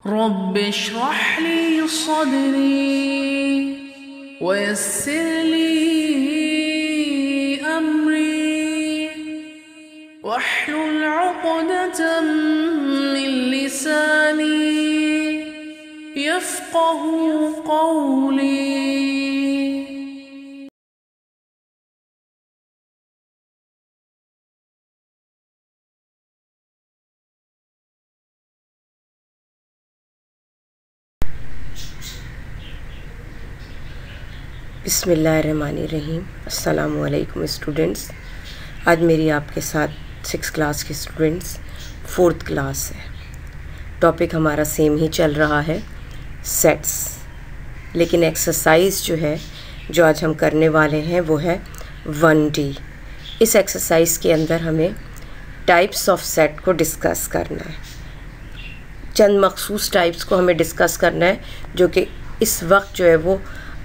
रब्ब इश्रह ली सदरी वयस्सिर ली अमरी वहलुल उक़दतम मिन लिसानी यफ़क़हू क़ौली। बिस्मिल्लाहिर्रहमानिर्रहीम। अस्सलामु अलैकुम स्टूडेंट्स। आज मेरी आपके साथ 6th क्लास के स्टूडेंट्स 4th क्लास है। टॉपिक हमारा सेम ही चल रहा है, सेट्स, लेकिन एक्सरसाइज जो है जो आज हम करने वाले हैं वो है 1D। इस एक्सरसाइज के अंदर हमें टाइप्स ऑफ सेट को डिस्कस करना है। चंद मखसूस टाइप्स को हमें डिस्कस करना है जो कि इस वक्त जो है वो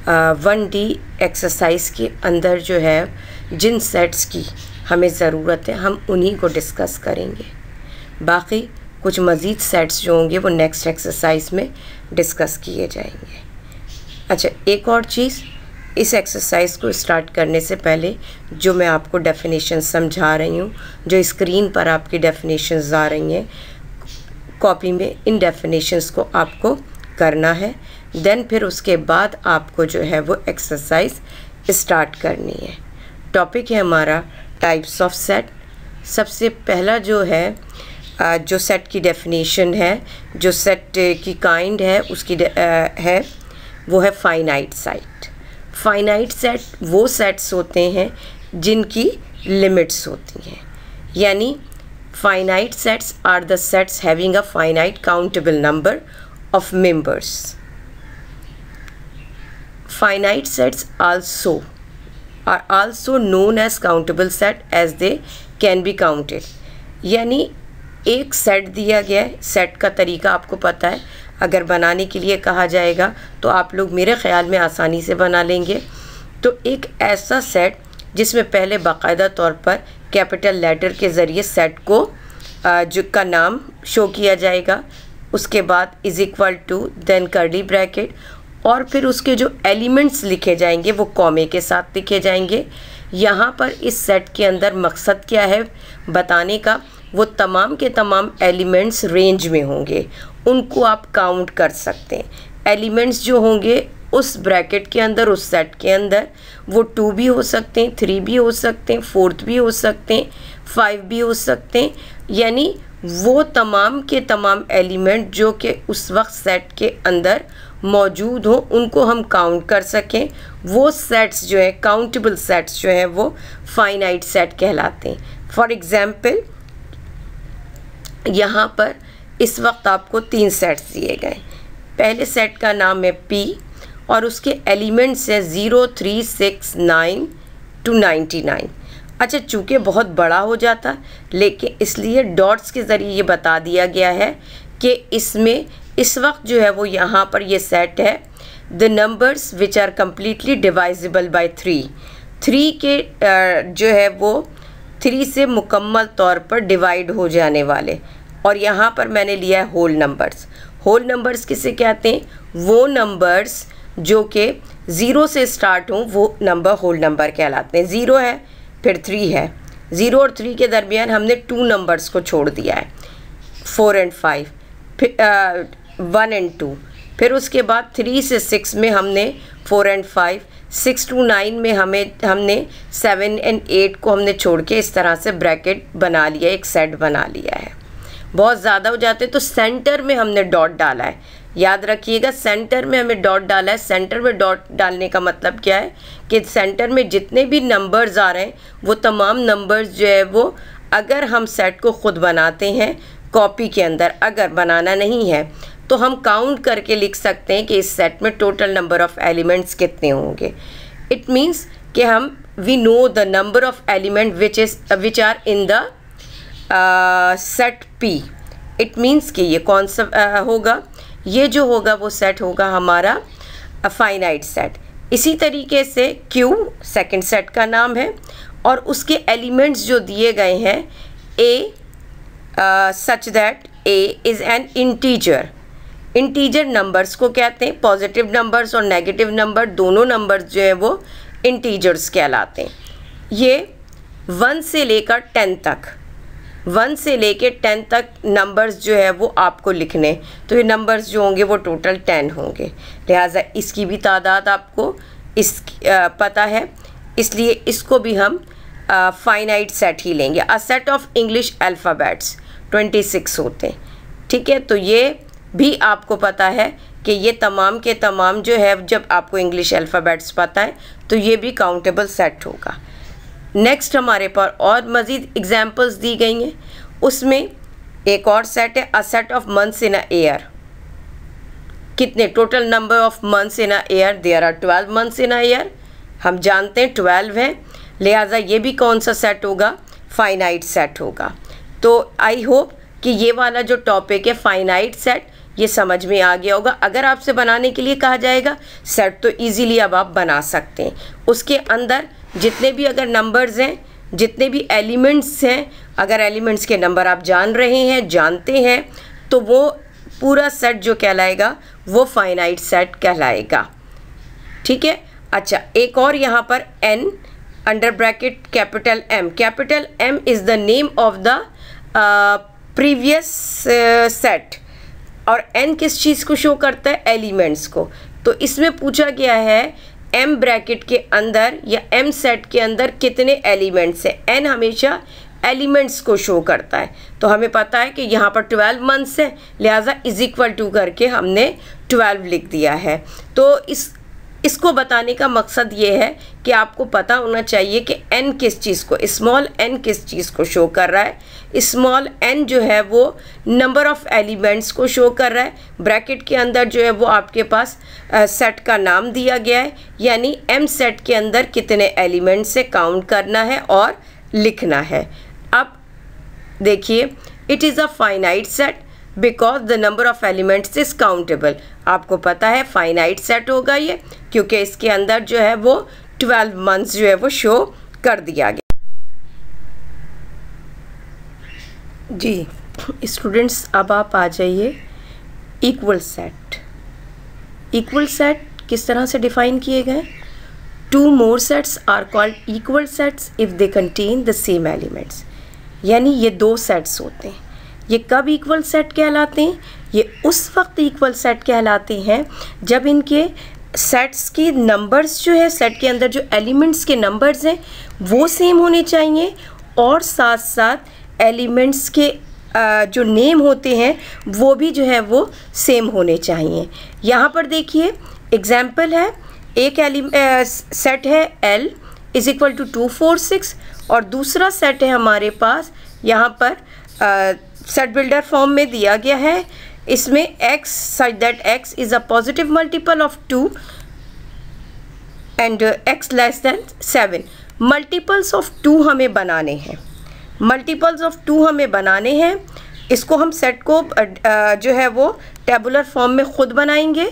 1D एक्सरसाइज के अंदर जो है जिन सेट्स की हमें ज़रूरत है हम उन्हीं को डिस्कस करेंगे। बाकी कुछ मज़ीद सेट्स जो होंगे वो नेक्स्ट एक्सरसाइज में डिस्कस किए जाएंगे। अच्छा, एक और चीज़, इस एक्सरसाइज को स्टार्ट करने से पहले जो मैं आपको डेफिनेशन समझा रही हूँ, जो स्क्रीन पर आपकी डेफिनेशंस आ रही हैं, कॉपी में इन डेफिनेशंस को आपको करना है। देन फिर उसके बाद आपको जो है वो एक्सरसाइज स्टार्ट करनी है। टॉपिक है हमारा टाइप्स ऑफ सेट। सबसे पहला जो है जो सेट की डेफिनेशन है, जो सेट की काइंड है उसकी है वो है फाइनाइट सेट। फाइनाइट सेट वो सेट्स होते हैं जिनकी लिमिट्स होती हैं, यानी finite sets are the sets having a finite countable number of members. Finite sets are also known as countable set as they can be counted. यानी एक set दिया गया है, सेट का तरीका आपको पता है, अगर बनाने के लिए कहा जाएगा तो आप लोग मेरे ख़्याल में आसानी से बना लेंगे। तो एक ऐसा सेट जिसमें पहले बाकायदा तौर पर कैपिटल लेटर के ज़रिए सेट को जो का नाम शो किया जाएगा, उसके बाद is equal to, then curly bracket, और फिर उसके जो एलिमेंट्स लिखे जाएंगे वो कॉमे के साथ लिखे जाएंगे। यहाँ पर इस सेट के अंदर मकसद क्या है बताने का, वो तमाम के तमाम एलिमेंट्स रेंज में होंगे, उनको आप काउंट कर सकते हैं। एलिमेंट्स जो होंगे उस ब्रैकेट के अंदर, उस सेट के अंदर, वो 2 भी हो सकते हैं, 3 भी हो सकते हैं, 4th भी हो सकते हैं, 5 भी हो सकते हैं। यानी वो तमाम के तमाम एलिमेंट जो कि उस वक्त सेट के अंदर मौजूद हों उनको हम काउंट कर सकें, वो सेट्स जो है काउंटेबल सेट्स जो हैं वो फाइनाइट सेट कहलाते हैं। फॉर एग्ज़ाम्पल यहाँ पर इस वक्त आपको 3 सेट्स दिए गए। पहले सेट का नाम है P और उसके एलिमेंट्स हैं 0, 3, 6, 9 to 99। अच्छा, चूँकि बहुत बड़ा हो जाता लेकिन इसलिए डॉट्स के ज़रिए ये बता दिया गया है कि इसमें इस वक्त जो है वो यहाँ पर ये सेट है the numbers which are completely divisible by 3। 3 के जो है वो 3 से मुकम्मल तौर पर डिवाइड हो जाने वाले, और यहाँ पर मैंने लिया है होल नंबर्स। होल नंबर्स किसे कहते हैं? वो नंबर्स जो कि 0 से स्टार्ट हों वो नंबर होल नंबर कहलाते हैं। 0 है, फिर 3 है, 0 और 3 के दरमियान हमने 2 नंबर्स को छोड़ दिया है, 4 और 5, फिर 1 और 2, फिर उसके बाद 3 से 6 में हमने 4 और 5, 6 to 9 में हमने 7 और 8 को हमने छोड़ के इस तरह से ब्रैकेट बना लिया, एक सेट बना लिया है। बहुत ज़्यादा हो जाते तो सेंटर में हमने डॉट डाला है, याद रखिएगा, सेंटर में हमें डॉट डाला है। सेंटर में डॉट डालने का मतलब क्या है कि सेंटर में जितने भी नंबर्स आ रहे हैं वो तमाम नंबर्स जो है वो, अगर हम सेट को ख़ुद बनाते हैं कॉपी के अंदर, अगर बनाना नहीं है तो हम काउंट करके लिख सकते हैं कि इस सेट में टोटल नंबर ऑफ एलिमेंट्स कितने होंगे। इट मीन्स कि हम we know the number of element which are in the set P. It means कि ये कौन सा होगा, ये जो होगा वो सेट होगा हमारा फाइनाइट सेट। इसी तरीके से Q सेकंड सेट का नाम है और उसके एलिमेंट्स जो दिए गए हैं A such that A is an integer. Integer numbers को कहते हैं, पॉजिटिव नंबर्स और नेगेटिव नंबर दोनों नंबर्स जो है वो इंटीजर्स कहलाते हैं। ये 1 से लेकर 10 तक, 1 से लेकर 10 तक नंबर्स जो है वो आपको लिखने, तो ये नंबर्स जो होंगे वो टोटल 10 होंगे। लिहाजा इसकी भी तादाद आपको पता है, इसलिए इसको भी हम फाइनाइट सेट ही लेंगे। अ सेट ऑफ इंग्लिश अल्फ़ाबेट्स 26 होते हैं, ठीक है। तो ये भी आपको पता है कि ये तमाम के तमाम जो है, जब आपको इंग्लिश अल्फ़ाबेट्स पता है तो ये भी काउंटेबल सेट होगा। नेक्स्ट हमारे पास और मज़ीद एग्जांपल्स दी गई हैं, उसमें एक और सेट है a set of months in a year. कितने total number of months in a year, there are 12 months in a year. हम जानते हैं 12 हैं, लिहाजा ये भी कौन सा सेट होगा, फाइनाइट सेट होगा। तो आई होप कि ये वाला जो टॉपिक है फाइनाइट सेट, ये समझ में आ गया होगा। अगर आपसे बनाने के लिए कहा जाएगा सेट तो इजीली अब आप बना सकते हैं। उसके अंदर जितने भी अगर नंबर्स हैं, जितने भी एलिमेंट्स हैं, अगर एलिमेंट्स के नंबर आप जान रहे हैं, जानते हैं, तो वो पूरा सेट जो कहलाएगा वो फाइनाइट सेट कहलाएगा, ठीक है। अच्छा, एक और यहाँ पर n under bracket capital M। Capital M is the name of the previous set, और n किस चीज़ को शो करता है, एलिमेंट्स को। तो इसमें पूछा गया है m ब्रैकेट के अंदर या m सेट के अंदर कितने एलिमेंट्स हैं। n हमेशा एलिमेंट्स को शो करता है, तो हमें पता है कि यहाँ पर 12 मंथ्स है, लिहाजा इज इक्वल टू करके हमने 12 लिख दिया है। तो इसको बताने का मकसद ये है कि आपको पता होना चाहिए कि n किस चीज़ को, स्मॉल n किस चीज़ को शो कर रहा है। स्मॉल n जो है वो नंबर ऑफ एलिमेंट्स को शो कर रहा है। ब्रैकेट के अंदर जो है वो आपके पास सेट का नाम दिया गया है, यानी m सेट के अंदर कितने एलिमेंट्स से काउंट करना है और लिखना है। अब देखिए, it is a finite set because the number of elements is countable. आपको पता है फाइनाइट सेट होगा ये, क्योंकि इसके अंदर जो है वो 12 मंथ्स जो है वो शो कर दिया गया। जी स्टूडेंट्स, अब आप आ जाइए इक्वल सेट। इक्वल सेट किस तरह से डिफाइन किए गए, 2 more sets are called equal sets if they contain the same elements। यानी ये 2 सेट्स होते हैं। ये कब इक्वल सेट कहलाते हैं, ये उस वक्त इक्वल सेट कहलाते हैं जब इनके सेट्स के नंबर्स जो है, सेट के अंदर जो एलिमेंट्स के नंबर्स हैं वो सेम होने चाहिए, और साथ साथ एलिमेंट्स के जो नेम होते हैं वो भी जो है वो सेम होने चाहिए। यहाँ पर देखिए एग्जाम्पल है, एक सेट है L इज़ इक्वल टू 2 4 6, और दूसरा सेट है हमारे पास यहाँ पर सेट बिल्डर फॉर्म में दिया गया है। इसमें x such that x is a positive multiple of 2 and x less than 7। Multiples of 2 हमें बनाने हैं, मल्टीपल्स ऑफ 2 हमें बनाने हैं। इसको हम सेट को जो है वो टेबुलर फॉर्म में ख़ुद बनाएंगे।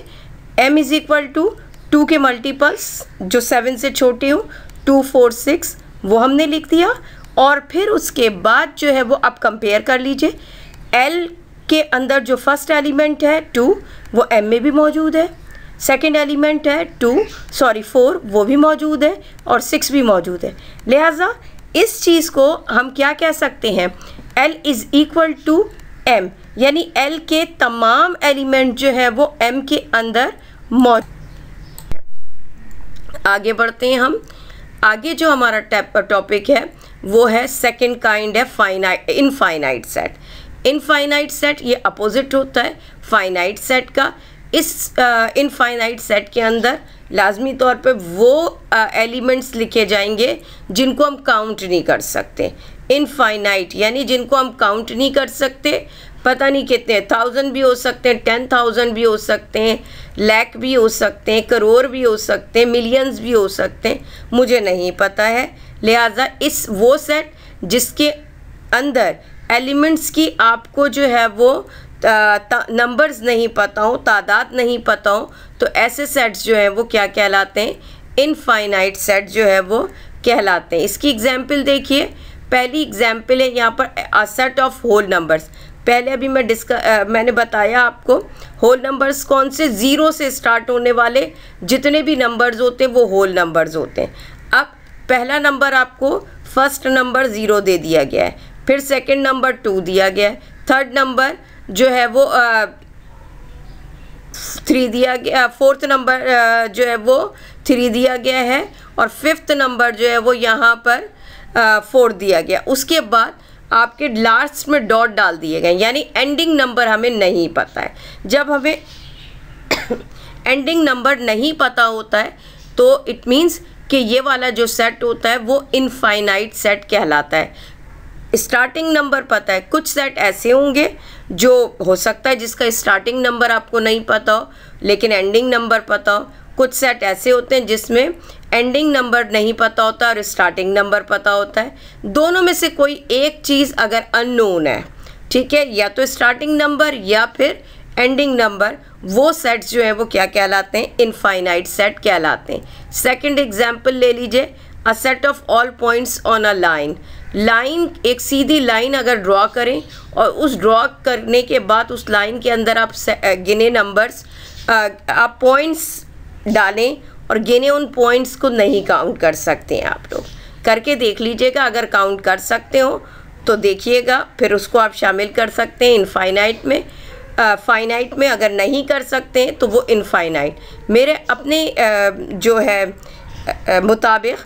m इज़ इक्वल टू 2 के मल्टीपल्स जो 7 से छोटे हों, 2 4 6 वो हमने लिख दिया, और फिर उसके बाद जो है वो अब कंपेयर कर लीजिए। L के अंदर जो फर्स्ट एलिमेंट है 2 वो M में भी मौजूद है, सेकंड एलिमेंट है 4 वो भी मौजूद है, और 6 भी मौजूद है। लिहाजा इस चीज़ को हम क्या कह सकते हैं, L is equal to M, यानी L के तमाम एलिमेंट जो है वो M के अंदर मौजूद। आगे बढ़ते हैं हम। आगे जो हमारा टॉपिक है वो है सेकंड काइंड है इनफाइनाइट सेट। इनफाइनाइट सेट ये अपोजिट होता है फाइनाइट सेट का। इस इनफाइनाइट सेट के अंदर लाजमी तौर पे वो एलिमेंट्स लिखे जाएंगे जिनको हम काउंट नहीं कर सकते। इनफाइनाइट यानी जिनको हम काउंट नहीं कर सकते, पता नहीं कितने, 1000 भी हो सकते हैं, 10,000 भी हो सकते हैं, लाख भी हो सकते हैं, करोड़ भी हो सकते हैं, मिलियंस भी हो सकते हैं, मुझे नहीं पता है। लिहाजा इस वो सेट जिसके अंदर एलिमेंट्स की आपको जो है वो नंबर्स नहीं पता हो, तादाद नहीं पता हो, तो ऐसे सेट्स जो हैं वो क्या कहलाते हैं? इनफाइनाइट सेट जो है वो कहलाते हैं। इसकी एग्जाम्पल देखिए, पहली एग्जाम्पल है यहाँ पर a set of whole numbers. पहले अभी मैंने बताया आपको होल नंबर्स कौन से, ज़ीरो से स्टार्ट होने वाले जितने भी नंबर्स होते हैं वो होल नंबर्स होते हैं। अब पहला नंबर आपको फर्स्ट नंबर 0 दे दिया गया है, फिर सेकंड नंबर 2 दिया गया है, थर्ड नंबर जो है वो 3 दिया गया, फोर्थ नंबर जो है वो 3 दिया गया है, और फिफ्थ नंबर जो है वो यहाँ पर 4 दिया गया। उसके बाद आपके लास्ट में डॉट डाल दिए गए, यानी एंडिंग नंबर हमें नहीं पता है। जब हमें एंडिंग नंबर नहीं पता होता है तो इट मीन्स कि ये वाला जो सेट होता है वो इनफाइनाइट सेट कहलाता है। स्टार्टिंग नंबर पता है, कुछ सेट ऐसे होंगे जो हो सकता है जिसका स्टार्टिंग नंबर आपको नहीं पता हो लेकिन एंडिंग नंबर पता हो। कुछ सेट ऐसे होते हैं जिसमें एंडिंग नंबर नहीं पता होता और स्टार्टिंग नंबर पता होता है। दोनों में से कोई एक चीज़ अगर अननोन है, ठीक है, या तो स्टार्टिंग नंबर या फिर एंडिंग नंबर, वो सेट्स जो है वो क्या कहलाते हैं? इनफाइनाइट सेट कहलाते हैं। सेकंड एग्जांपल ले लीजिए, अ set of all points on a line. Line, एक सीधी लाइन अगर ड्रॉ करें और उस ड्रॉ करने के बाद उस लाइन के अंदर आप गिने नंबर्स, आप पॉइंट्स डालें और गिने उन पॉइंट्स को नहीं काउंट कर सकते हैं। आप लोग करके देख लीजिएगा, अगर काउंट कर सकते हो तो देखिएगा, फिर उसको आप शामिल कर सकते हैं इनफाइनाइट में। फाइनाइट में अगर नहीं कर सकते हैं तो वो इनफाइनाइट। मेरे अपने जो है मुताबिक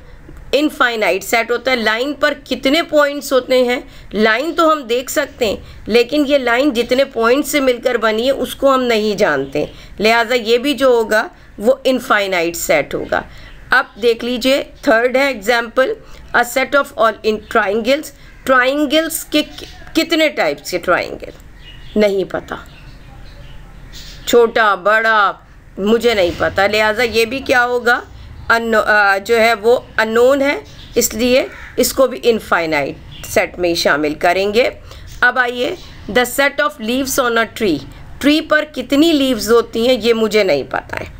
इनफाइनाइट सेट होता है। लाइन पर कितने पॉइंट्स होते हैं, लाइन तो हम देख सकते हैं लेकिन ये लाइन जितने पॉइंट्स से मिलकर बनी है उसको हम नहीं जानते, लिहाजा ये भी जो होगा वो इनफाइनाइट सेट होगा। अब देख लीजिए, थर्ड है example, a set of all in triangles. Triangles के कितने टाइप्स के ट्राइंगल नहीं पता, छोटा बड़ा मुझे नहीं पता, लिहाजा ये भी क्या होगा? जो है वो अननोन है, इसलिए इसको भी इनफाइनाइट सेट में शामिल करेंगे। अब आइए, the set of leaves on a tree. Tree पर कितनी लीव्स होती हैं ये मुझे नहीं पता है।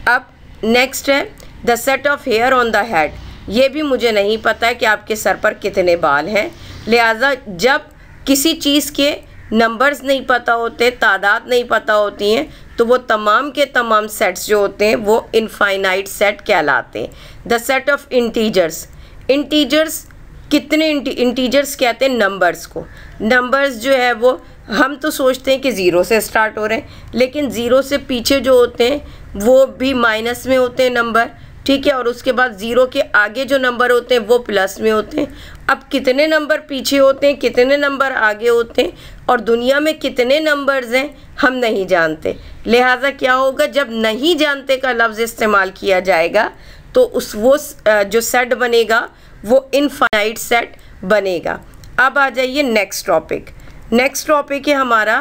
अब नेक्स्ट है the set of hair on the head. ये भी मुझे नहीं पता है कि आपके सर पर कितने बाल हैं, लिहाजा जब किसी चीज़ के नंबर्स नहीं पता होते, तादाद नहीं पता होती हैं, तो वो तमाम के तमाम सेट्स जो होते हैं वो इनफाइनाइट सेट कहलाते हैं। The set of integers. Integers कितने इंटीजर्स कहते हैं नंबर्स को। नंबर्स जो है वो हम तो सोचते हैं कि 0 से स्टार्ट हो रहे हैं, लेकिन 0 से पीछे जो होते हैं वो भी माइनस में होते हैं नंबर, ठीक है, और उसके बाद 0 के आगे जो नंबर होते हैं वो प्लस में होते हैं। अब कितने नंबर पीछे होते हैं, कितने नंबर आगे होते हैं और दुनिया में कितने नंबर्स हैं हम नहीं जानते, लिहाजा क्या होगा? जब नहीं जानते का लफ्ज़ इस्तेमाल किया जाएगा तो वो जो सेट बनेगा वो इनफाइनाइट सेट बनेगा। अब आ जाइए नेक्स्ट टॉपिक। नेक्स्ट टॉपिक है हमारा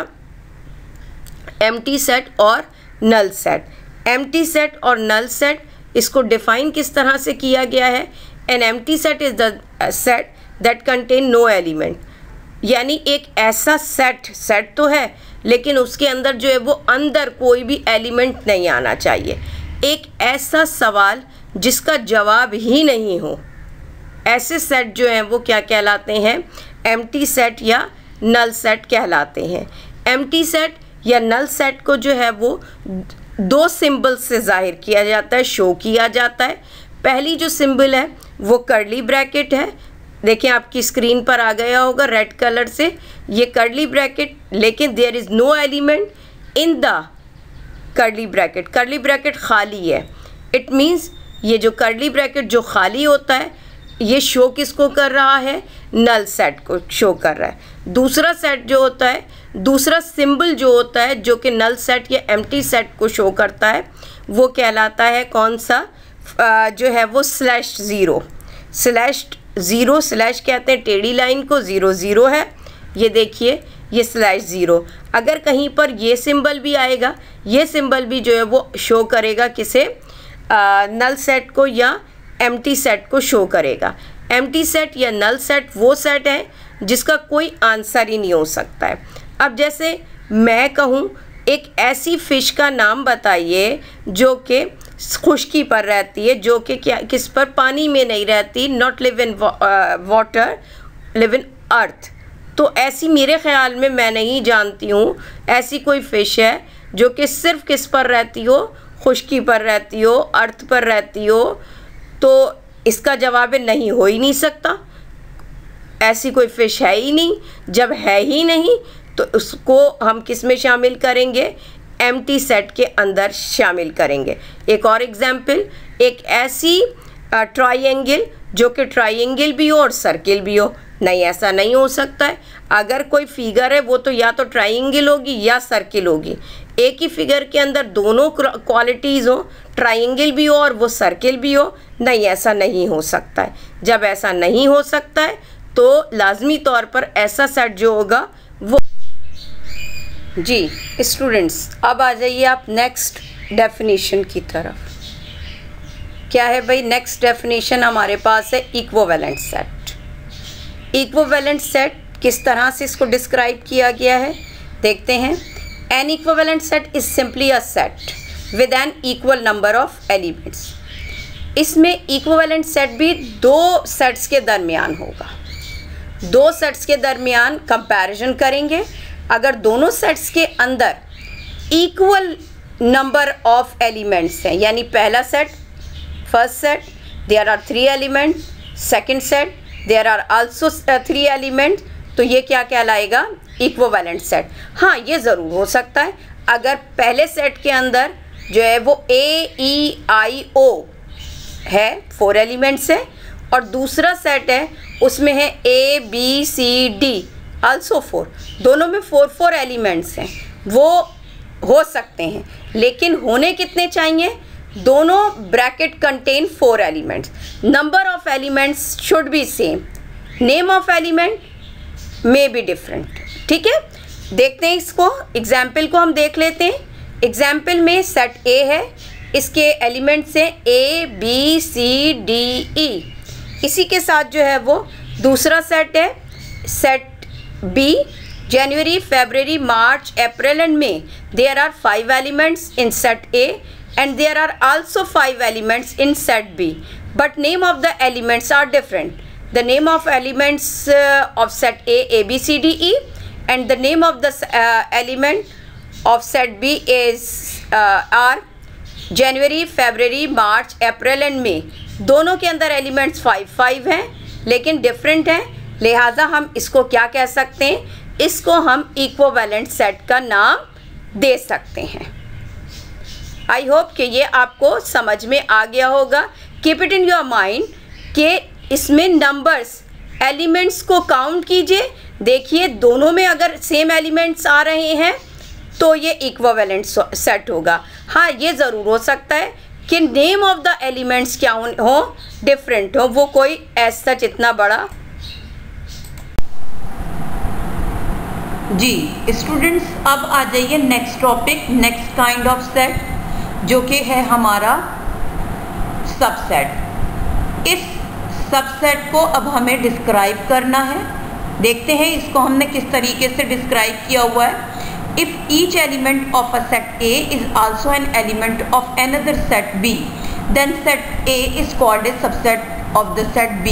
एम्प्टी सेट और नल सेट। एम्प्टी सेट और नल सेट, इसको डिफाइन किस तरह से किया गया है? An empty set is the set that contain no element. यानी एक ऐसा सेट तो है लेकिन उसके अंदर जो है वो अंदर कोई भी एलिमेंट नहीं आना चाहिए। एक ऐसा सवाल जिसका जवाब ही नहीं हो, ऐसे सेट जो हैं वो क्या कहलाते हैं? एम्प्टी सेट या नल सेट कहलाते हैं। एम्प्टी सेट या नल सेट को जो है वो 2 सिंबल से जाहिर किया जाता है, शो किया जाता है। पहली जो सिंबल है वो कर्ली ब्रैकेट है, देखें आपकी स्क्रीन पर आ गया होगा रेड कलर से, ये कर्ली ब्रैकेट, लेकिन there is no element in the curly bracket. Curly bracket खाली है, इट मीन्स ये जो कर्ली ब्रैकेट जो खाली होता है ये शो किसको कर रहा है? नल सेट को शो कर रहा है। दूसरा सेट जो होता है, दूसरा सिंबल जो होता है जो कि नल सेट या एम्प्टी सेट को शो करता है वो कहलाता है कौन सा? जो है वो /0। /0 स्लैश कहते हैं टेढ़ी लाइन को, 0 0 है। ये देखिए ये /0। अगर कहीं पर ये सिंबल भी आएगा, ये सिंबल भी जो है वो शो करेगा किसे, नल सेट को या एम्प्टी सेट को शो करेगा। एम्प्टी सेट या नल सेट वो सेट है जिसका कोई आंसर ही नहीं हो सकता है। अब जैसे मैं कहूँ एक ऐसी फ़िश का नाम बताइए जो कि खुश्की पर रहती है, जो कि क्या किस पर, पानी में नहीं रहती, not live in water, live in earth. तो ऐसी मेरे ख़्याल में, मैं नहीं जानती हूँ ऐसी कोई फ़िश है जो कि सिर्फ किस पर रहती हो, खुश्की पर रहती हो, अर्थ पर रहती हो। तो इसका जवाब नहीं हो ही नहीं सकता, ऐसी कोई फ़िश है ही नहीं। जब है ही नहीं तो उसको हम किस में शामिल करेंगे, एम्प्टी सेट के अंदर शामिल करेंगे। एक और एग्जाम्पल, एक ऐसी ट्रायंगल जो कि ट्रायंगल भी हो और सर्किल भी हो। नहीं, ऐसा नहीं हो सकता है। अगर कोई फिगर है वो तो या तो ट्रायंगल होगी या सर्किल होगी। एक ही फिगर के अंदर दोनों क्वालिटीज़ हो, ट्रायंगल भी हो और वो सर्किल भी हो, नहीं ऐसा नहीं हो सकता है। जब ऐसा नहीं हो सकता है तो लाजमी तौर पर ऐसा सेट जो होगा वो। जी स्टूडेंट्स, अब आ जाइए आप नेक्स्ट डेफिनेशन की तरफ। क्या है भाई नेक्स्ट डेफिनेशन हमारे पास है इक्विवेलेंट सेट। इक्विवेलेंट सेट किस तरह से इसको डिस्क्राइब किया गया है देखते हैं। An equivalent set is simply a set with an equal number of elements. इसमें इक्विवेलेंट सेट भी दो सेट्स के दरमियान होगा। दो सेट्स के दरमियान कंपैरिजन करेंगे। अगर दोनों सेट्स के अंदर इक्वल नंबर ऑफ एलिमेंट्स हैं, यानी पहला set, first set there are 3 element, second set there are also 3 element, तो ये क्या कहलाएगा, इक्विवेलेंट सेट। हाँ, ये ज़रूर हो सकता है अगर पहले सेट के अंदर जो है वो AEIO है, 4 एलिमेंट्स है, और दूसरा सेट है उसमें है ABCD आल्सो 4, दोनों में 4 एलिमेंट्स हैं, वो हो सकते हैं। लेकिन होने कितने चाहिए, दोनों bracket contain 4 elements. Number of elements should be same, name of element may be different. ठीक है, देखते हैं इसको, एग्जाम्पल को हम देख लेते हैं। एग्जाम्पल में सेट A है, इसके एलिमेंट्स हैं ABCDE। इसी के साथ जो है वो दूसरा सेट है set B, January, February, March, April and May. There are 5 elements in set A and there are also 5 elements in set B, but name of the elements are different. The name of elements of set A, A, B, C, D, E, and the name of the element of set B is are January, February, March, April and May. दोनों के अंदर elements 5 हैं लेकिन different हैं, लिहाजा हम इसको क्या कह सकते हैं, इसको हम इक्विवेलेंट सेट का नाम दे सकते हैं। आई होप कि ये आपको समझ में आ गया होगा। Keep it in your mind कि इसमें नंबर्स, एलिमेंट्स को काउंट कीजिए, देखिए दोनों में अगर सेम एलिमेंट्स आ रहे हैं तो ये इक्विवेलेंट सेट होगा। हाँ, ये ज़रूर हो सकता है कि नेम ऑफ द एलिमेंट्स क्या हो, डिफरेंट हो, वो कोई ऐसा इतना बड़ा। जी स्टूडेंट्स, अब आ जाइए next topic, next kind of set, जो कि है हमारा सबसेट। इस सबसेट को अब हमें डिस्क्राइब करना है। देखते हैं इसको हमने किस तरीके से डिस्क्राइब किया हुआ है। If each element of a set A is also an element of another set B, then set A is called a subset of the set B।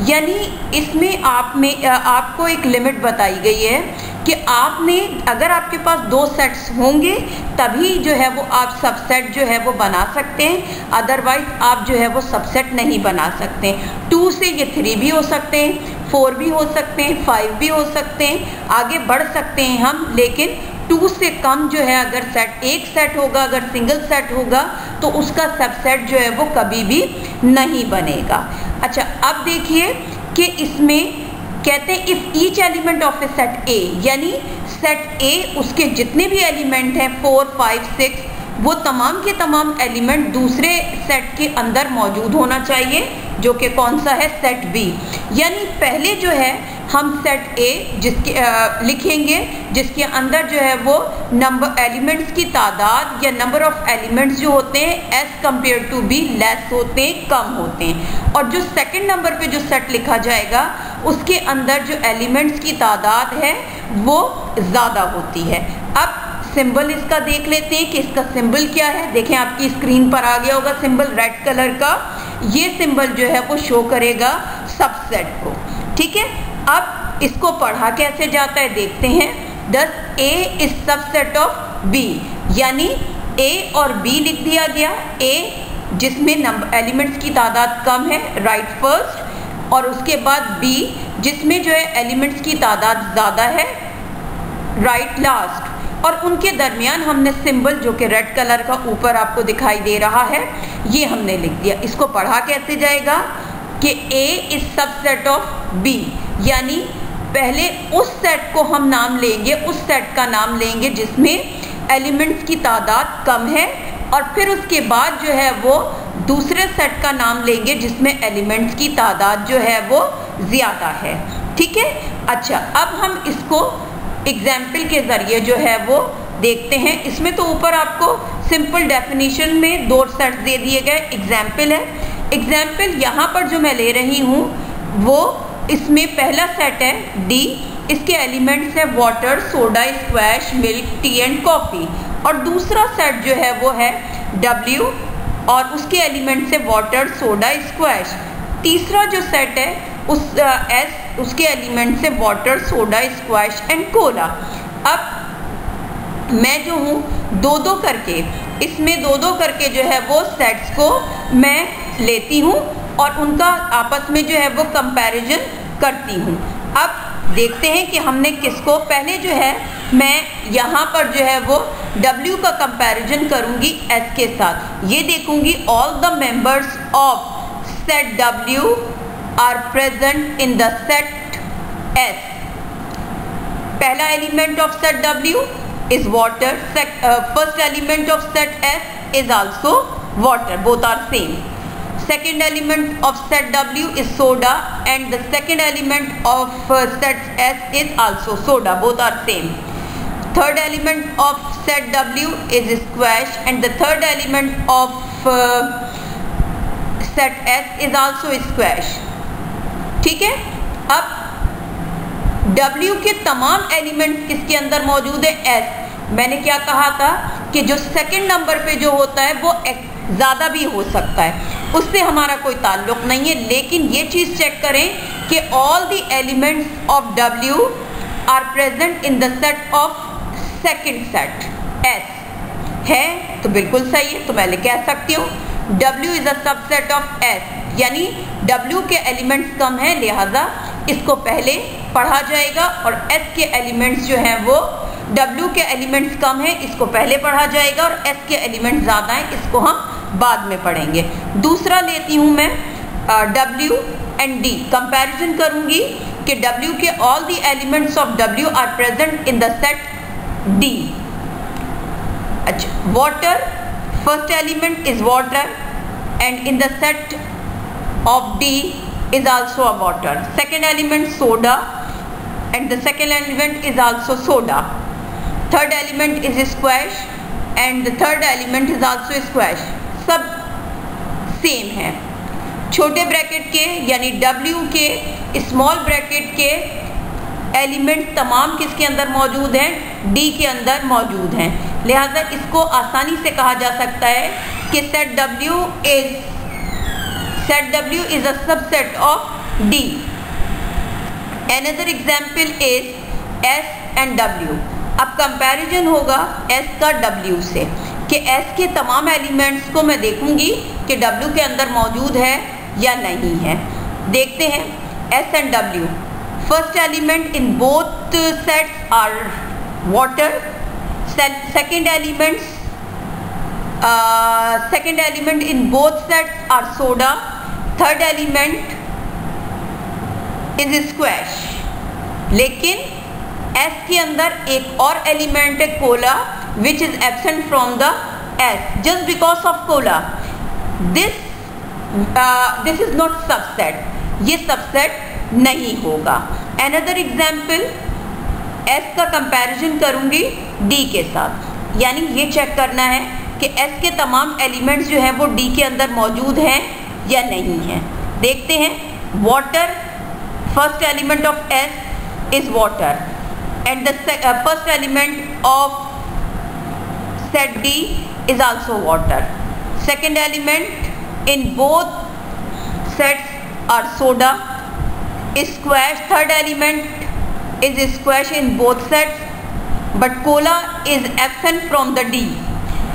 यानी इसमें आपको एक लिमिट बताई गई है कि आपने, अगर आपके पास 2 सेट्स होंगे तभी जो है वो आप सबसेट जो है वो बना सकते हैं, अदरवाइज आप जो है वो सबसेट नहीं बना सकते। 2 से ये 3 भी हो सकते हैं, 4 भी हो सकते हैं, 5 भी हो सकते हैं, आगे बढ़ सकते हैं हम, लेकिन 2 से कम जो है अगर सेट, एक सेट होगा, अगर सिंगल सेट होगा तो उसका सबसेट जो है वो कभी भी नहीं बनेगा। अच्छा, अब देखिए कि इसमें कहते हैं if each element of A set A, यानी सेट A उसके जितने भी एलिमेंट हैं 4, 5, 6 वो तमाम के तमाम एलिमेंट दूसरे सेट के अंदर मौजूद होना चाहिए, जो कि कौन सा है, सेट बी। यानी पहले जो है हम सेट ए लिखेंगे जिसके अंदर जो है वो नंबर एलिमेंट्स की तादाद या नंबर ऑफ एलिमेंट्स जो होते हैं as compare to B less होते हैं, कम होते हैं। और जो सेकंड नंबर पे जो सेट लिखा जाएगा उसके अंदर जो एलिमेंट्स की तादाद है वो ज़्यादा होती है। अब सिंबल इसका देख लेते हैं कि इसका सिंबल क्या है। देखें आपकी स्क्रीन पर आ गया होगा सिंबल रेड कलर का। ये सिंबल जो है वो शो करेगा सबसेट को, ठीक है। अब इसको पढ़ा कैसे जाता है देखते हैं। दस ए इज सबसेट ऑफ बी, यानी ए और बी लिख दिया गया। ए जिसमें नंबर एलिमेंट्स की तादाद कम है, राइट फर्स्ट, और उसके बाद बी जिसमें जो है एलिमेंट्स की तादाद ज़्यादा है, राइट लास्ट। और उनके दरमियान हमने सिंबल जो कि रेड कलर का ऊपर आपको दिखाई दे रहा है ये हमने लिख दिया। इसको पढ़ा कैसे जाएगा कि ए इज सबसेट ऑफ बी, यानी पहले उस सेट को हम नाम लेंगे, उस सेट का नाम लेंगे जिसमें एलिमेंट्स की तादाद कम है, और फिर उसके बाद जो है वो दूसरे सेट का नाम लेंगे जिसमें एलिमेंट्स की तादाद जो है वो ज़्यादा है, ठीक है। अच्छा, अब हम इसको एग्जाम्पल के ज़रिए जो है वो देखते हैं। इसमें तो ऊपर आपको सिंपल डेफिनेशन में दो सेट्स दे दिए गए, एग्जाम्पल है। एग्जाम्पल यहाँ पर जो मैं ले रही हूँ वो इसमें पहला सेट है डी, इसके एलिमेंट्स है water, soda, squash, milk, T and coffee. और दूसरा सेट जो है वो है डब्ल्यू और उसके एलिमेंट्स है वाटर, सोडा, स्क्वैश। तीसरा जो सेट है उस एस, उसके एलिमेंट्स है water, soda, squash and Cola. अब मैं जो हूँ दो दो करके, इसमें दो दो करके जो है वो सेट्स को मैं लेती हूँ और उनका आपस में जो है वो कंपैरिजन करती हूँ। अब देखते हैं कि हमने किसको, पहले जो है मैं यहाँ पर जो है वो W का कंपैरिजन करूँगी S के साथ। ये देखूँगी all the members of set W are present in the set S। पहला element of set W is water, first element of set S is also water, both are same. Second element of set W is soda and the second element of set S is also soda, both are same. Third element of set W is squash and the third element of set S is also squash, ठीक है। अब W के तमाम elements किसके अंदर मौजूद है, S। मैंने क्या कहा था कि जो सेकंड नंबर पे जो होता है वो ज़्यादा भी हो सकता है, उससे हमारा कोई ताल्लुक नहीं है। लेकिन ये चीज़ चेक करें कि all the elements of W are present in the set of second set S है, तो बिल्कुल सही है। तो मैं कह सकती हूँ W is a subset of S, यानी W के एलिमेंट्स कम हैं, लिहाजा इसको पहले पढ़ा जाएगा, और S के एलिमेंट्स जो हैं वो W के एलिमेंट्स कम हैं, इसको पहले पढ़ा जाएगा, और S के एलिमेंट्स ज़्यादा हैं, इसको हम बाद में पढ़ेंगे। दूसरा लेती हूँ मैं W एंड D, कंपैरिजन करूँगी कि W के all the elements of W are present in the set D। अच्छा, water, first element is water and in the set of D is also a water. Second element soda and the second element is also soda. Third element is squash and the third element is also squash. सब same है। छोटे bracket के यानी W के small bracket के element तमाम किसके अंदर मौजूद हैं, D के अंदर मौजूद हैं। लिहाजा इसको आसानी से कहा जा सकता है कि set W is a subset of D. Another example is S and W. अब कंपैरिजन होगा S का W से कि S के तमाम एलिमेंट्स को मैं देखूंगी कि W के अंदर मौजूद है या नहीं है। देखते हैं S and W. First element in both sets are water. Second element in both sets are soda. Third element is squash, लेकिन S के अंदर एक और एलिमेंट है Cola which is absent from the S just because of cola, this is not subset, ये subset नहीं होगा। Another example, S का कंपैरिजन करूंगी D के साथ, यानी ये चेक करना है कि S के तमाम एलिमेंट्स जो हैं वो D के अंदर मौजूद हैं या नहीं हैं। देखते हैं, water, first element of S is water and the first element of set D is also water. Second element in both sets are soda. Squash, third element is squash in both sets, but cola is absent from the D.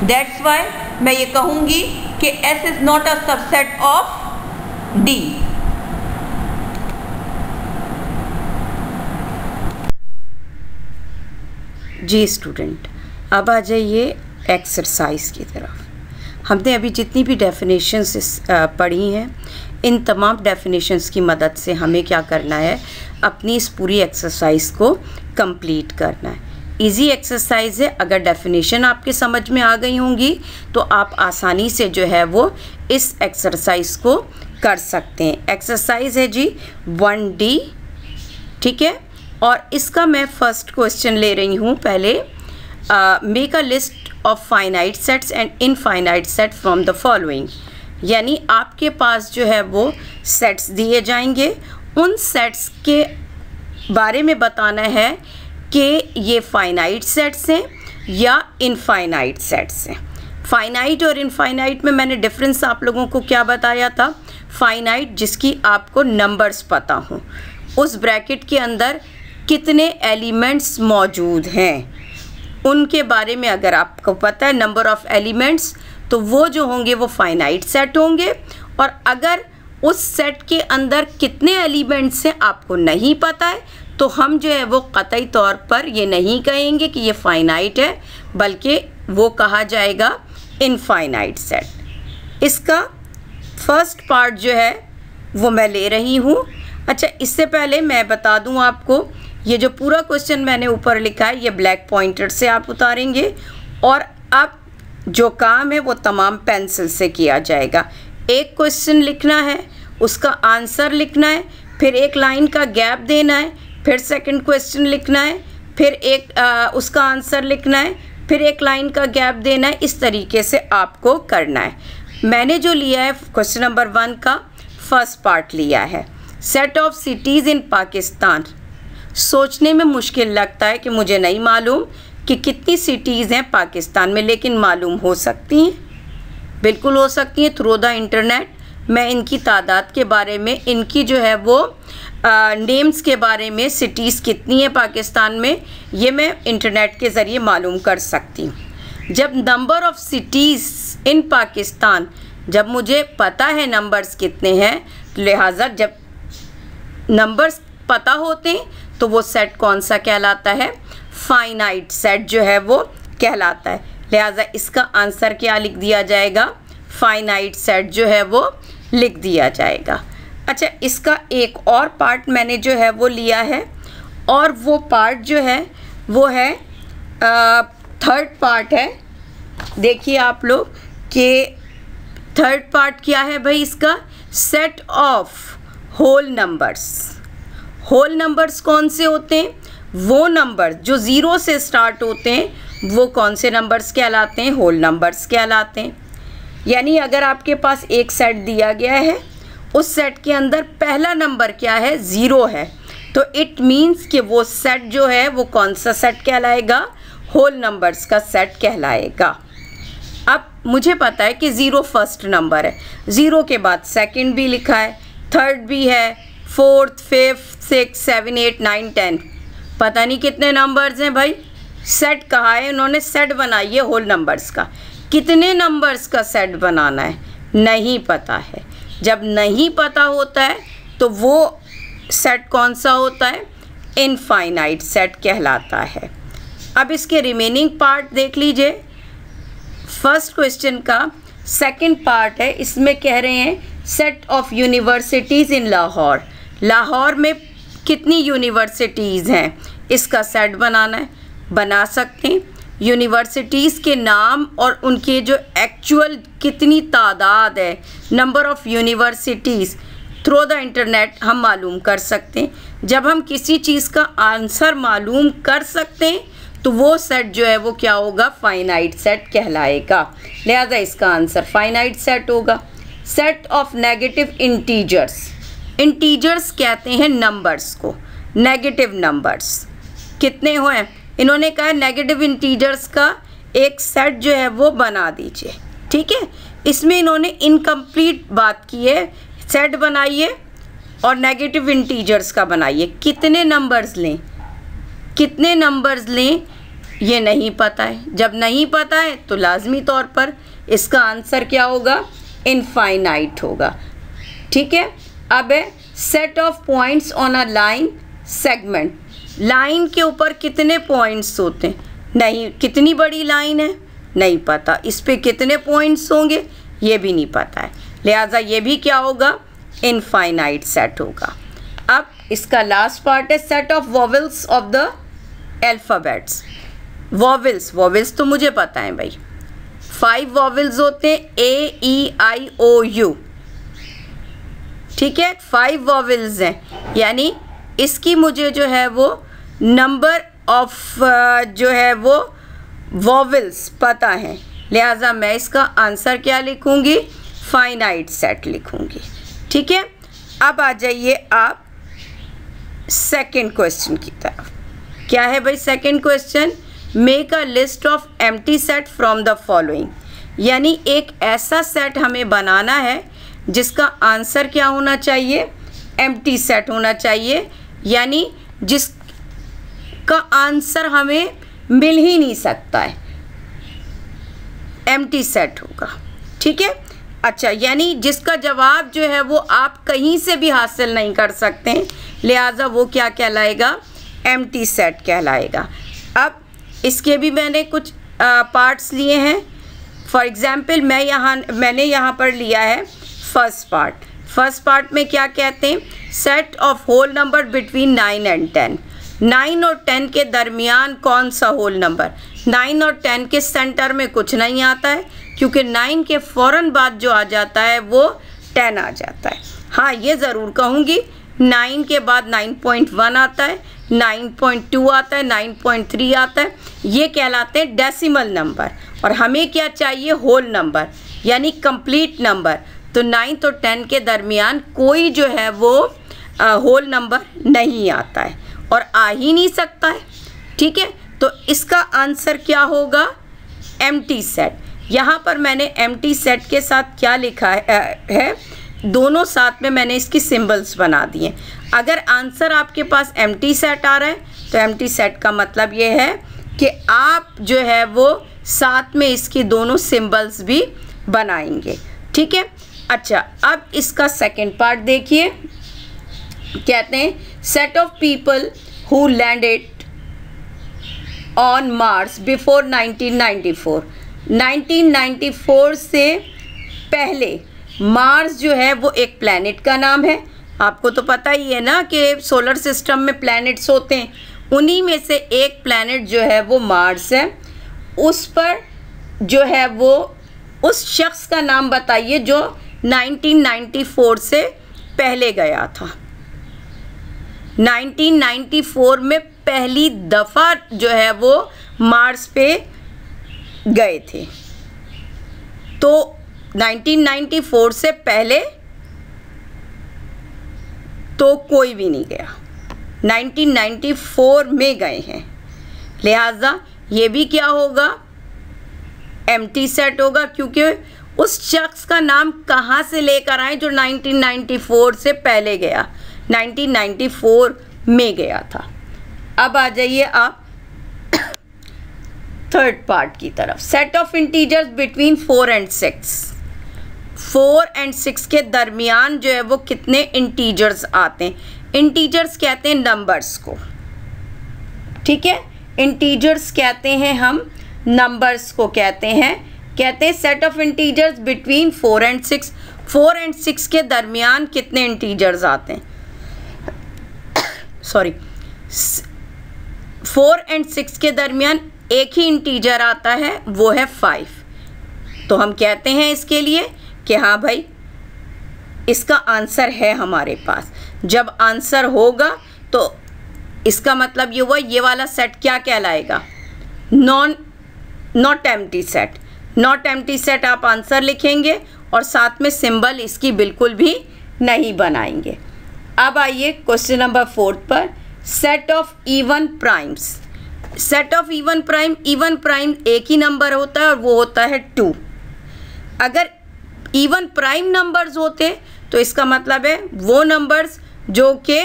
That's why मैं ये कहूँगी कि S is not a subset of D. जी student, अब आ जाइए exercise की तरफ। हमने अभी जितनी भी डेफिनेशंस पढ़ी हैं, इन तमाम डेफिनेशंस की मदद से हमें क्या करना है, अपनी इस पूरी एक्सरसाइज को कंप्लीट करना है। इजी एक्सरसाइज है, अगर डेफिनेशन आपके समझ में आ गई होंगी तो आप आसानी से जो है वो इस एक्सरसाइज को कर सकते हैं। एक्सरसाइज है जी 1D, ठीक है। और इसका मैं फर्स्ट क्वेश्चन ले रही हूँ। पहले make a list of finite sets and infinite set from the following, यानी आपके पास जो है वो सेट्स दिए जाएंगे, उन सेट्स के बारे में बताना है कि ये फाइनाइट सेट्स हैं या इनफाइनाइट सेट्स हैं। फाइनाइट और इनफाइनाइट में मैंने डिफरेंस आप लोगों को क्या बताया था। फाइनाइट जिसकी आपको नंबर्स पता हों, उस ब्रैकेट के अंदर कितने एलिमेंट्स मौजूद हैं उनके बारे में अगर आपको पता है, नंबर ऑफ एलिमेंट्स, तो वो जो होंगे वो फाइनाइट सेट होंगे। और अगर उस सेट के अंदर कितने एलिमेंट्स हैं आपको नहीं पता है, तो हम जो है वो कतई तौर पर ये नहीं कहेंगे कि ये फाइनाइट है, बल्कि वो कहा जाएगा इनफाइनाइट सेट। इसका फर्स्ट पार्ट जो है वो मैं ले रही हूँ। अच्छा, इससे पहले मैं बता दूँ आपको, ये जो पूरा क्वेश्चन मैंने ऊपर लिखा है ये ब्लैक पॉइंटर से आप उतारेंगे और अब जो काम है वो तमाम पेंसिल से किया जाएगा। एक क्वेश्चन लिखना है, उसका आंसर लिखना है, फिर एक लाइन का गैप देना है, फिर सेकंड क्वेश्चन लिखना है, फिर एक उसका आंसर लिखना है, फिर एक लाइन का गैप देना है। इस तरीके से आपको करना है। मैंने जो लिया है क्वेश्चन नंबर 1 का फर्स्ट पार्ट लिया है, set of cities in Pakistan. सोचने में मुश्किल लगता है कि मुझे नहीं मालूम कि कितनी सिटीज़ हैं पाकिस्तान में, लेकिन मालूम हो सकती हैं, बिल्कुल हो सकती हैं थ्रू द इंटरनेट। मैं इनकी तादाद के बारे में, इनकी जो है वो नेम्स के बारे में, सिटीज़ कितनी हैं पाकिस्तान में, ये मैं इंटरनेट के ज़रिए मालूम कर सकती हूँ। जब number of cities in Pakistan, जब मुझे पता है नंबर्स कितने हैं, लिहाजा जब नंबर्स पता होते हैं तो वो सेट कौन सा कहलाता है, फाइनाइट सेट जो है वो कहलाता है। लिहाजा इसका आंसर क्या लिख दिया जाएगा, फाइनाइट सेट जो है वो लिख दिया जाएगा। अच्छा, इसका एक और पार्ट मैंने जो है वो लिया है, और वो पार्ट जो है वो है थर्ड पार्ट है। देखिए आप लोग कि थर्ड पार्ट क्या है भाई इसका, set of whole numbers. Whole numbers कौन से होते हैं, वो नंबर जो ज़ीरो से स्टार्ट होते हैं वो कौन से नंबर्स कहलाते हैं, होल नंबर्स कहलाते हैं। यानी अगर आपके पास एक सेट दिया गया है, उस सेट के अंदर पहला नंबर क्या है, ज़ीरो है, तो इट मीन्स कि वो सेट जो है वो कौन सा सेट कहलाएगा, होल नंबर्स का सेट कहलाएगा। अब मुझे पता है कि ज़ीरो फर्स्ट नंबर है, ज़ीरो के बाद सेकंड भी लिखा है, थर्ड भी है, फोर्थ, फिफ्थ, 6, 7, 8, 9, 10, पता नहीं कितने नंबर्स हैं भाई। सेट कहा है उन्होंने, सेट बनाइए होल नंबर्स का। कितने नंबर्स का सेट बनाना है नहीं पता है। जब नहीं पता होता है तो वो सेट कौन सा होता है, इनफाइनाइट सेट कहलाता है। अब इसके रिमेनिंग पार्ट देख लीजिए। फर्स्ट क्वेश्चन का सेकंड पार्ट है, इसमें कह रहे हैं सेट ऑफ यूनिवर्सिटीज़ इन लाहौर। लाहौर में कितनी यूनिवर्सिटीज़ हैं, इसका सेट बनाना है। बना सकते हैं। यूनिवर्सिटीज़ के नाम और उनके जो एक्चुअल कितनी तादाद है, number of universities through the internet हम मालूम कर सकते हैं। जब हम किसी चीज़ का आंसर मालूम कर सकते हैं तो वो सेट जो है वो क्या होगा, फाइनाइट सेट कहलाएगा। लिहाजा इसका आंसर फाइनाइट सेट होगा। Set of negative integers, integers कहते हैं नंबर्स को, नेगेटिव नंबर्स कितने हुए, इन्होंने कहा नेगेटिव इंटीजर्स का एक सेट जो है वो बना दीजिए। ठीक है, इसमें इन्होंने इनकम्प्लीट बात की है, सेट बनाइए और नेगेटिव इंटीजर्स का बनाइए। कितने नंबर्स लें, कितने नंबर्स लें ये नहीं पता है। जब नहीं पता है तो लाजमी तौर पर इसका आंसर क्या होगा, इनफाइनाइट होगा। ठीक है, अब है set of points on a line segment. Line के ऊपर कितने पॉइंट्स होते हैं, नहीं, कितनी बड़ी लाइन है नहीं पता, इस पे कितने पॉइंट्स होंगे ये भी नहीं पता है, लिहाजा ये भी क्या होगा, इनफाइनाइट सेट होगा। अब इसका लास्ट पार्ट है set of vowels of the alphabets. Vowels, vowels तो मुझे पता है भाई, 5 वॉवेल्स होते हैं, ए ई आई ओ यू। ठीक है, 5 वॉवेल्स हैं, यानी इसकी मुझे जो है वो नंबर ऑफ जो है वो वॉवेल्स पता है, लिहाजा मैं इसका आंसर क्या लिखूँगी, फाइनाइट सेट लिखूँगी। ठीक है, अब आ जाइए आप सेकंड क्वेश्चन की तरफ। क्या है भाई second question, make a list of empty set from the following, यानी एक ऐसा सेट हमें बनाना है जिसका आंसर क्या होना चाहिए, एम्प्टी सेट होना चाहिए, यानी जिसका आंसर हमें मिल ही नहीं सकता है, एम्प्टी सेट होगा। ठीक है, अच्छा, यानी जिसका जवाब जो है वो आप कहीं से भी हासिल नहीं कर सकते हैं, लिहाजा वो क्या कहलाएगा, एम्प्टी सेट कहलाएगा। अब इसके भी मैंने कुछ पार्ट्स लिए हैं। फॉर एग्ज़ाम्पल मैंने यहाँ पर लिया है फर्स्ट पार्ट। फर्स्ट पार्ट में क्या कहते हैं, set of whole number between 9 and 10। 9 और 10 के दरमियान कौन सा होल नंबर, 9 और 10 के सेंटर में कुछ नहीं आता है, क्योंकि 9 के फ़ौरन बाद जो आ जाता है वो 10 आ जाता है। हाँ, ये ज़रूर कहूँगी 9 के बाद 9.1 आता है, 9.2 आता है, 9.3 आता है, ये कहलाते हैं डेसिमल नंबर। और हमें क्या चाहिए, होल नंबर, यानी कंप्लीट नंबर। तो 9 और 10 के दरमियान कोई जो है वो होल नंबर नहीं आता है और आ ही नहीं सकता है। ठीक है, तो इसका आंसर क्या होगा, एम्प्टी सेट। यहाँ पर मैंने एम्प्टी सेट के साथ क्या लिखा है, दोनों साथ में मैंने इसकी सिंबल्स बना दिए। अगर आंसर आपके पास एम्प्टी सेट आ रहा है तो एम्प्टी सेट का मतलब ये है कि आप जो है वो साथ में इसकी दोनों सिंबल्स भी बनाएंगे। ठीक है, अच्छा, अब इसका सेकंड पार्ट देखिए, कहते हैं set of people who landed on Mars before 1994। 1994 से पहले मार्स जो है वो एक प्लैनेट का नाम है। आपको तो पता ही है ना कि सोलर सिस्टम में प्लैनेट्स होते हैं, उन्हीं में से एक प्लैनेट जो है वो मार्स है। उस पर जो है वो उस शख्स का नाम बताइए जो 1994 से पहले गया था। 1994 में पहली दफ़ा जो है वो मार्स पे गए थे। तो 1994 से पहले तो कोई भी नहीं गया, 1994 में गए हैं, लिहाजा ये भी क्या होगा, एम्प्टी सेट होगा, क्योंकि उस शख्स का नाम कहाँ से लेकर आए जो 1994 से पहले गया, 1994 में गया था। अब आ जाइए आप थर्ड पार्ट की तरफ, set of integers between 4 and 6। 4 and 6 के दरमियान जो है वो कितने इंटीजर्स आते हैं। इंटीजर्स कहते हैं नंबर्स को, ठीक है, इंटीजर्स कहते हैं हम नंबर्स को कहते हैं set of integers between 4 and 6। 4 and 6 के दरमियान कितने इंटीजर्स आते हैं, सॉरी 4 एंड 6 के दरमियान एक ही इंटीजर आता है, वो है 5। तो हम कहते हैं इसके लिए कि हाँ भाई इसका आंसर है हमारे पास। जब आंसर होगा तो इसका मतलब ये हुआ ये वाला सेट क्या कहलाएगा, not empty set. Not empty set आप आंसर लिखेंगे और साथ में सिंबल इसकी बिल्कुल भी नहीं बनाएंगे। अब आइए क्वेश्चन नंबर 4 पर, set of even primes. Set of even prime एक ही नंबर होता है और वो होता है 2। अगर इवन प्राइम नंबर्स होते तो इसका मतलब है वो नंबर्स जो कि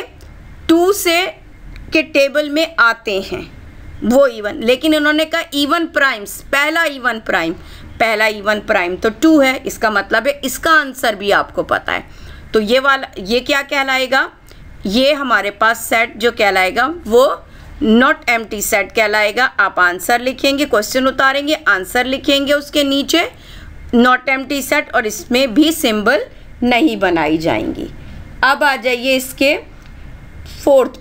2 से के टेबल में आते हैं वो इवन। लेकिन इन्होंने कहा इवन प्राइम्स, पहला इवन प्राइम तो 2 है, इसका मतलब है इसका आंसर भी आपको पता है। तो ये वाला ये क्या कहलाएगा, ये हमारे पास सेट जो कहलाएगा वो नॉट एम्प्टी सेट कहलाएगा। आप आंसर लिखेंगे, क्वेश्चन उतारेंगे, आंसर लिखेंगे उसके नीचे नॉट एम्प्टी सेट और इसमें भी सिंबल नहीं बनाई जाएंगी। अब आ जाइए इसके 5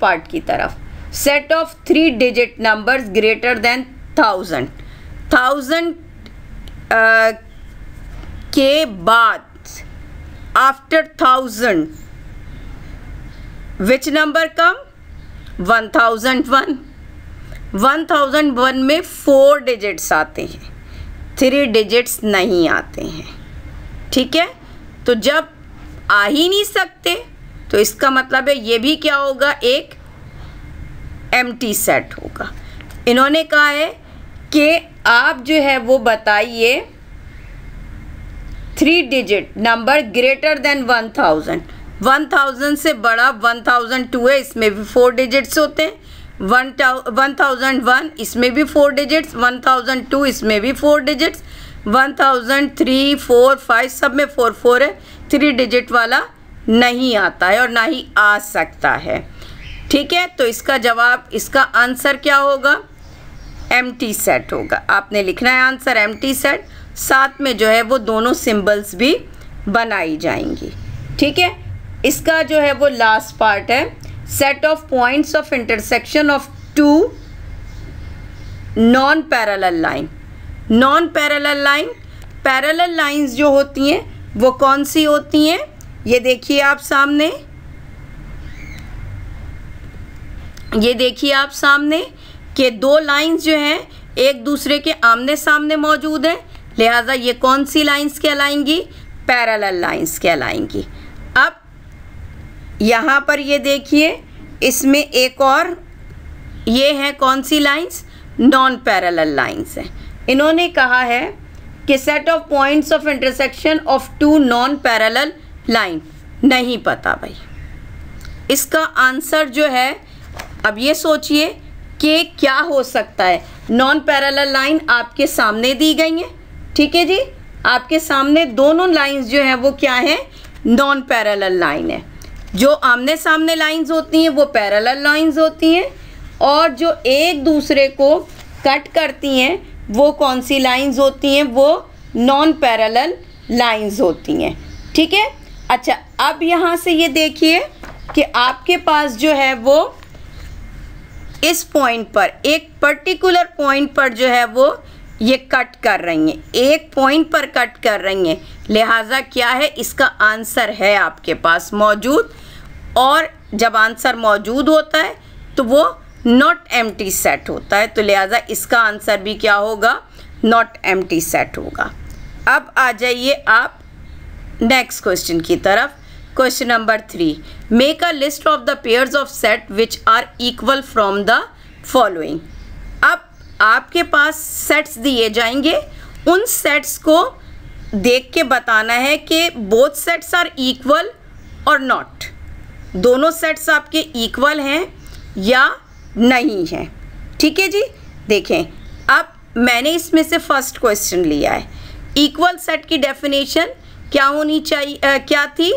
पार्ट की तरफ। Set of 3 digit numbers greater than 1000 के बाद आफ्टर 1000 विच नंबर कम, 1001। 1001 में 4 डिजिट्स आते हैं, 3 डिजिट्स नहीं आते हैं। ठीक है, तो जब आ ही नहीं सकते तो इसका मतलब है ये भी क्या होगा, एक एम्प्टी सेट होगा। इन्होंने कहा है कि आप जो है वो बताइए 3 डिजिट नंबर ग्रेटर देन 1000। 1000 से बड़ा 1002 है, इसमें भी 4 डिजिट्स होते हैं। 1001 इसमें भी 4 डिजिट्स, 1002 इसमें भी 4 डिजिट्स, 1003, 4, 5 सब में 4 4 है। 3 डिजिट वाला नहीं आता है और ना ही आ सकता है। ठीक है, तो इसका जवाब, इसका आंसर क्या होगा, एम्प्टी सेट होगा। आपने लिखना है आंसर एम्प्टी सेट, साथ में जो है वो दोनों सिंबल्स भी बनाई जाएंगी। ठीक है, इसका जो है वो लास्ट पार्ट है, set of points of intersection of 2 non parallel line. Non parallel line, parallel lines जो होती हैं वो कौन सी होती हैं, ये देखिए आप सामने, ये देखिए आप सामने कि 2 लाइंस जो हैं एक दूसरे के आमने सामने मौजूद हैं, लिहाजा ये कौन सी लाइंस कहलाएंगी, पैरेलल लाइंस कहलाएंगी। अब यहाँ पर ये देखिए इसमें एक और ये है कौन सी लाइंस, नॉन पैरेलल लाइंस है। इन्होंने कहा है कि set of points of intersection of 2 non parallel line, नहीं पता भाई इसका आंसर जो है। अब ये सोचिए कि क्या हो सकता है, नॉन पैरेलल लाइन आपके सामने दी गई है। ठीक है जी, आपके सामने दोनों लाइंस जो हैं वो क्या है, नॉन पैरेलल लाइन है। जो आमने सामने लाइंस होती हैं वो पैरेलल लाइंस होती हैं और जो एक दूसरे को कट करती हैं वो कौन सी लाइंस होती हैं, वो नॉन पैरेलल लाइंस होती हैं। ठीक है, अच्छा अब यहाँ से ये देखिए कि आपके पास जो है वो इस पॉइंट पर, एक पर्टिकुलर पॉइंट पर जो है वो ये कट कर रही हैं, एक पॉइंट पर कट कर रही हैं, लिहाजा क्या है, इसका आंसर है आपके पास मौजूद। और जब आंसर मौजूद होता है तो वो नॉट एम्प्टी सेट होता है, तो लिहाजा इसका आंसर भी क्या होगा, नॉट एम्प्टी सेट होगा। अब आ जाइए आप नेक्स्ट क्वेश्चन की तरफ। Question number 3, make a list of the pairs of set which are equal from the following. अब आपके पास सेट्स दिए जाएंगे, उन सेट्स को देख के बताना है कि बोथ सेट्स आर इक्वल और नॉट, दोनों सेट्स आपके इक्वल हैं या नहीं हैं। ठीक है जी, देखें अब मैंने इसमें से फर्स्ट क्वेश्चन लिया है। इक्वल सेट की डेफिनेशन क्या होनी चाहिए, क्या थी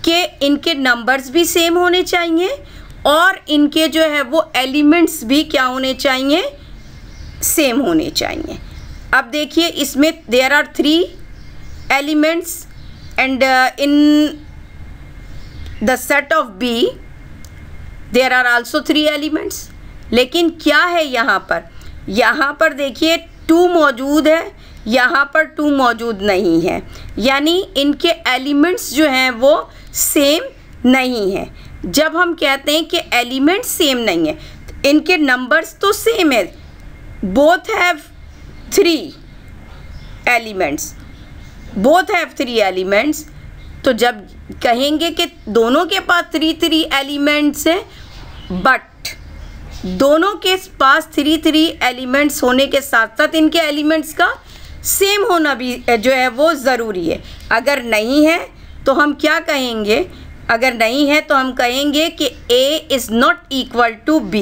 कि इनके नंबर्स भी सेम होने चाहिए और इनके जो है वो एलिमेंट्स भी क्या होने चाहिए, सेम होने चाहिए। अब देखिए इसमें there are 3 elements and in the set of B there are also 3 elements. लेकिन क्या है यहाँ पर, यहाँ पर देखिए 2 मौजूद है, यहाँ पर 2 मौजूद नहीं है, यानी इनके एलिमेंट्स जो हैं वो सेम नहीं है। जब हम कहते हैं कि एलिमेंट्स सेम नहीं है, इनके नंबर्स तो सेम है, both have 3 elements, both have 3 elements. तो जब कहेंगे कि दोनों के पास 3 एलिमेंट्स हैं, बट दोनों के पास 3 एलिमेंट्स होने के साथ साथ इनके एलिमेंट्स का सेम होना भी जो है वो ज़रूरी है। अगर नहीं है तो हम क्या कहेंगे, अगर नहीं है तो हम कहेंगे कि A is not equal to B।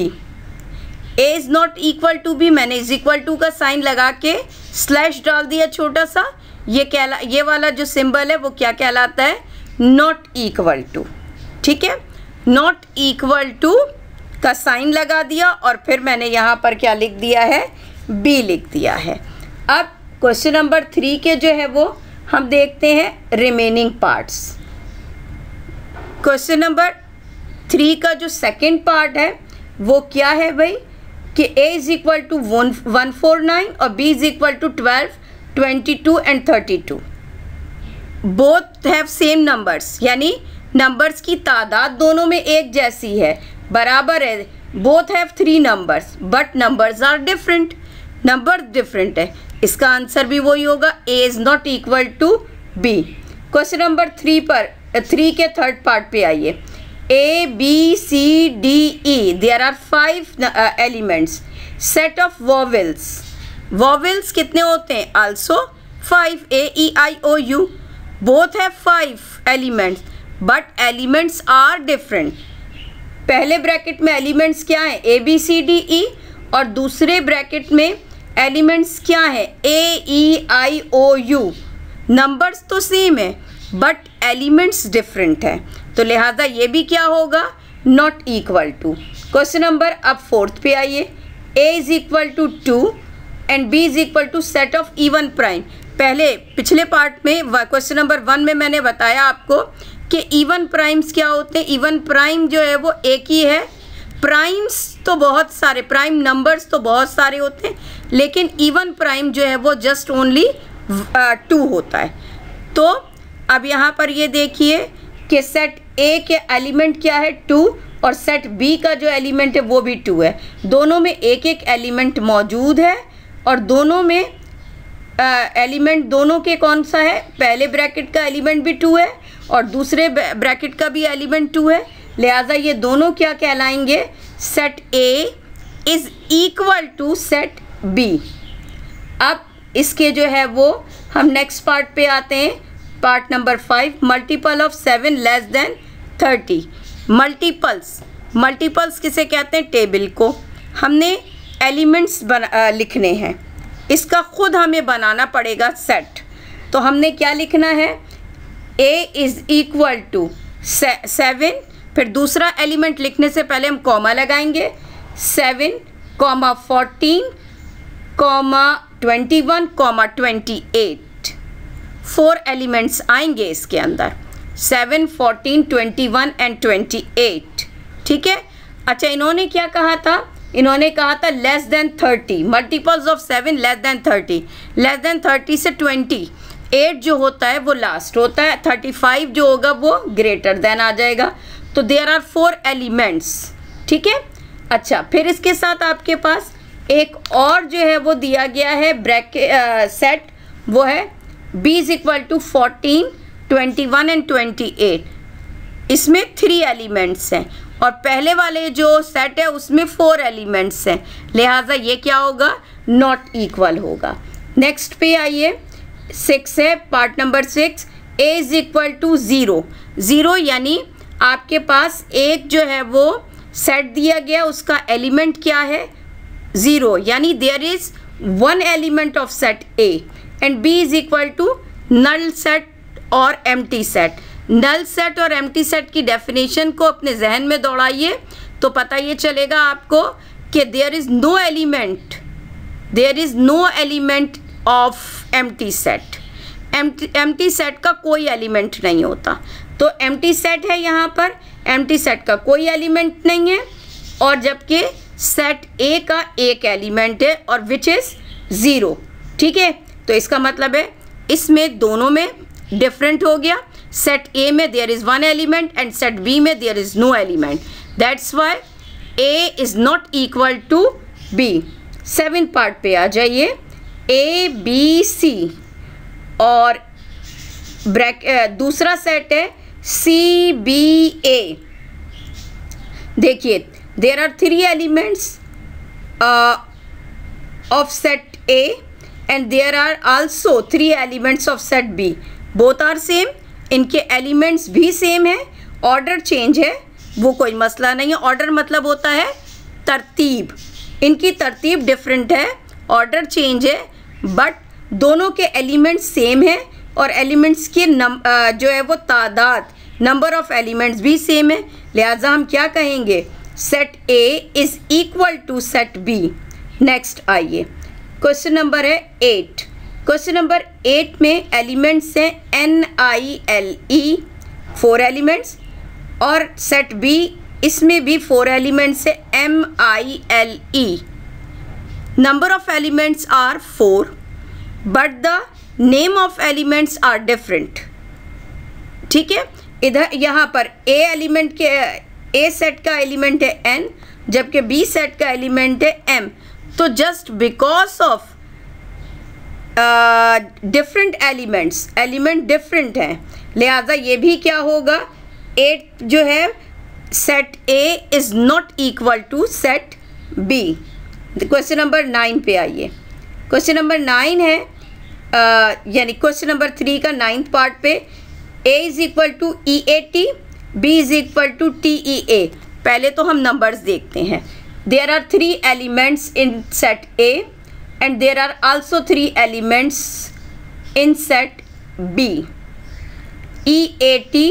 A is not equal to B, मैंने इज़ इक्वल टू का साइन लगा के स्लैश डाल दिया छोटा सा, ये वाला जो सिंबल है वो क्या कहलाता है, नॉट इक्वल टू। ठीक है, नॉट इक्वल टू का साइन लगा दिया और फिर मैंने यहाँ पर क्या लिख दिया है, B लिख दिया है। अब क्वेश्चन नंबर 3 के जो है वो हम देखते हैं रिमेनिंग पार्ट्स। क्वेश्चन नंबर 3 का जो सेकंड पार्ट है वो क्या है भाई, कि A इज़ इक्वल टू 149 और B is equal to 12, 22 and 32। Both have same numbers, यानी नंबर्स की तादाद दोनों में एक जैसी है, बराबर है। Both have 3 numbers but numbers are different, number different है। इसका आंसर भी वही होगा, A is not equal to B। Question number 3 के थर्ड पार्ट पे आइए। A, B, C, D, E, there are 5 elements. Set of vowels. Vowels कितने होते हैं? Also 5. A, E, I, O, U. Both have 5 elements, but elements are different. पहले bracket में elements क्या हैं? A, B, C, D, E, और दूसरे bracket में एलिमेंट्स क्या हैं? A, E, I, O, U. Numbers तो सेम है बट एलिमेंट्स डिफरेंट है, तो लिहाजा ये भी क्या होगा, not equal to. Question number अब 4th पे आइए। A is equal to 2 and B is equal to set of even prime. पिछले पार्ट में क्वेश्चन नंबर 1 में मैंने बताया आपको कि इवन प्राइम्स क्या होते हैं। इवन प्राइम जो है वो एक ही है, प्राइम्स तो बहुत सारे, प्राइम नंबर्स तो बहुत सारे होते हैं, लेकिन इवन प्राइम जो है वो जस्ट ओनली 2 होता है। तो अब यहाँ पर ये देखिए कि सेट A के एलिमेंट क्या है, 2, और सेट B का जो एलिमेंट है वो भी 2 है। दोनों में एक एलिमेंट मौजूद है और दोनों में एलिमेंट दोनों के कौन सा है, पहले ब्रैकेट का एलिमेंट भी 2 है और दूसरे ब्रैकेट का भी एलिमेंट 2 है, लिहाजा ये दोनों क्या कहलाएंगे, set A is equal to set B। अब इसके जो है वो हम नेक्स्ट पार्ट पे आते हैं, part number 5, multiple of 7 less than 30। Multiples किसे कहते हैं, टेबल को। हमने एलिमेंट्स लिखने हैं, इसका खुद हमें बनाना पड़ेगा सेट। तो हमने क्या लिखना है, A इज़ इक्वल टू 7, फिर दूसरा एलिमेंट लिखने से पहले हम कॉमा लगाएंगे, 7, 14, 21, 28। 4 एलिमेंट्स आएंगे इसके अंदर, 7, 14, 21 एंड 28। ठीक है, अच्छा इन्होंने क्या कहा था, इन्होंने कहा था less than 30, multiples of 7 less than 30। Less than 30 से 28 जो होता है वो लास्ट होता है, 35 जो होगा वो ग्रेटर देन आ जाएगा। तो देयर आर 4 एलिमेंट्स। ठीक है, अच्छा फिर इसके साथ आपके पास एक और जो है वो दिया गया है ब्रैकेट सेट, वो है B is equal to 14, 21 and 28। इसमें 3 एलिमेंट्स हैं और पहले वाले जो सेट है उसमें 4 एलिमेंट्स हैं, लिहाजा ये क्या होगा, नॉट इक्वल होगा। नेक्स्ट पे आइए, 6 है, part number 6। A is equal to 0, यानी आपके पास एक जो है वो सेट दिया गया, उसका एलिमेंट क्या है, 0, यानी there is 1 element of set A and B is equal to null set और एम्प्टी सेट। नल सेट और एम्प्टी सेट की डेफिनेशन को अपने जहन में दौड़ाइए तो पता ये चलेगा आपको कि there is no element of empty set. Empty set का कोई एलिमेंट नहीं होता, तो एम्प्टी सेट है यहाँ पर, एम्प्टी सेट का कोई एलिमेंट नहीं है, और जबकि सेट ए का एक एलिमेंट है और विच इज 0, ठीक है। तो इसका मतलब है इसमें दोनों में डिफरेंट हो गया। सेट ए में there is 1 element and set B में there is no element, that's why A is not equal to B. 7 part पे आ जाइए। ए बी सी और दूसरा सेट है सी बी ए। देखिए there are 3 elements of set A and there are also 3 elements of set B, both are same, इनके elements भी same है, ऑर्डर चेंज है वो कोई मसला नहीं है। ऑर्डर मतलब होता है तरतीब, इनकी तरतीब डिफरेंट है, ऑर्डर चेंज है, बट दोनों के एलिमेंट्स सेम है और एलिमेंट्स की जो है वो तादाद, नंबर ऑफ एलिमेंट्स भी सेम है। लिहाजा हम क्या कहेंगे, set A is equal to set B. Next आइए, क्वेश्चन नंबर है 8। क्वेश्चन नंबर 8 में एलिमेंट्स हैं NILE 4 एलिमेंट्स और सेट बी इसमें भी 4 एलिमेंट्स है MILE। Number of elements are 4 but the name of elements are different, ठीक है। इधर यहाँ पर ए सेट का एलिमेंट है N जबकि बी सेट का एलिमेंट है M। तो just because of different element different हैं, लिहाजा ये भी क्या होगा, 8 जो है set A is not equal to set B. Question number 9 पे आइए। क्वेश्चन नंबर 9 है यानी क्वेश्चन नंबर 3 का 9th पार्ट पे, a is equal to EAT, b is equal to TEA। पहले तो हम नंबर्स देखते हैं। There are 3 elements in set A and there are also 3 elements in set B। EAT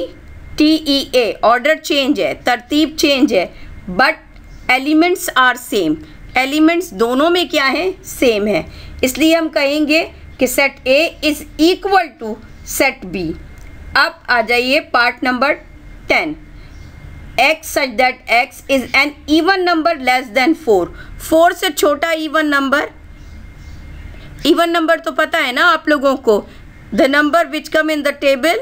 TEA order change है, तरतीब change है, but elements are same, elements दोनों में क्या है, सेम है, इसलिए हम कहेंगे कि set A is equal to set B। अब आ जाइए part number 10। X such that X is an even number less than 4। 4 से छोटा इवन नंबर तो पता है ना आप लोगों को, the number which come in the table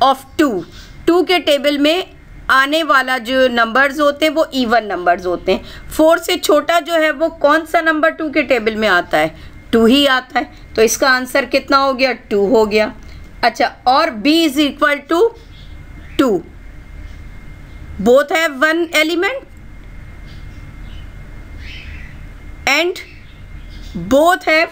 of 2 के टेबल में आने वाला जो नंबर्स होते हैं वो इवन नंबर्स होते हैं। 4 से छोटा जो है वो कौन सा नंबर 2 के टेबल में आता है, 2 ही आता है। तो इसका आंसर कितना हो गया, 2 हो गया। अच्छा, और b is equal to 2, both have 1 element and both have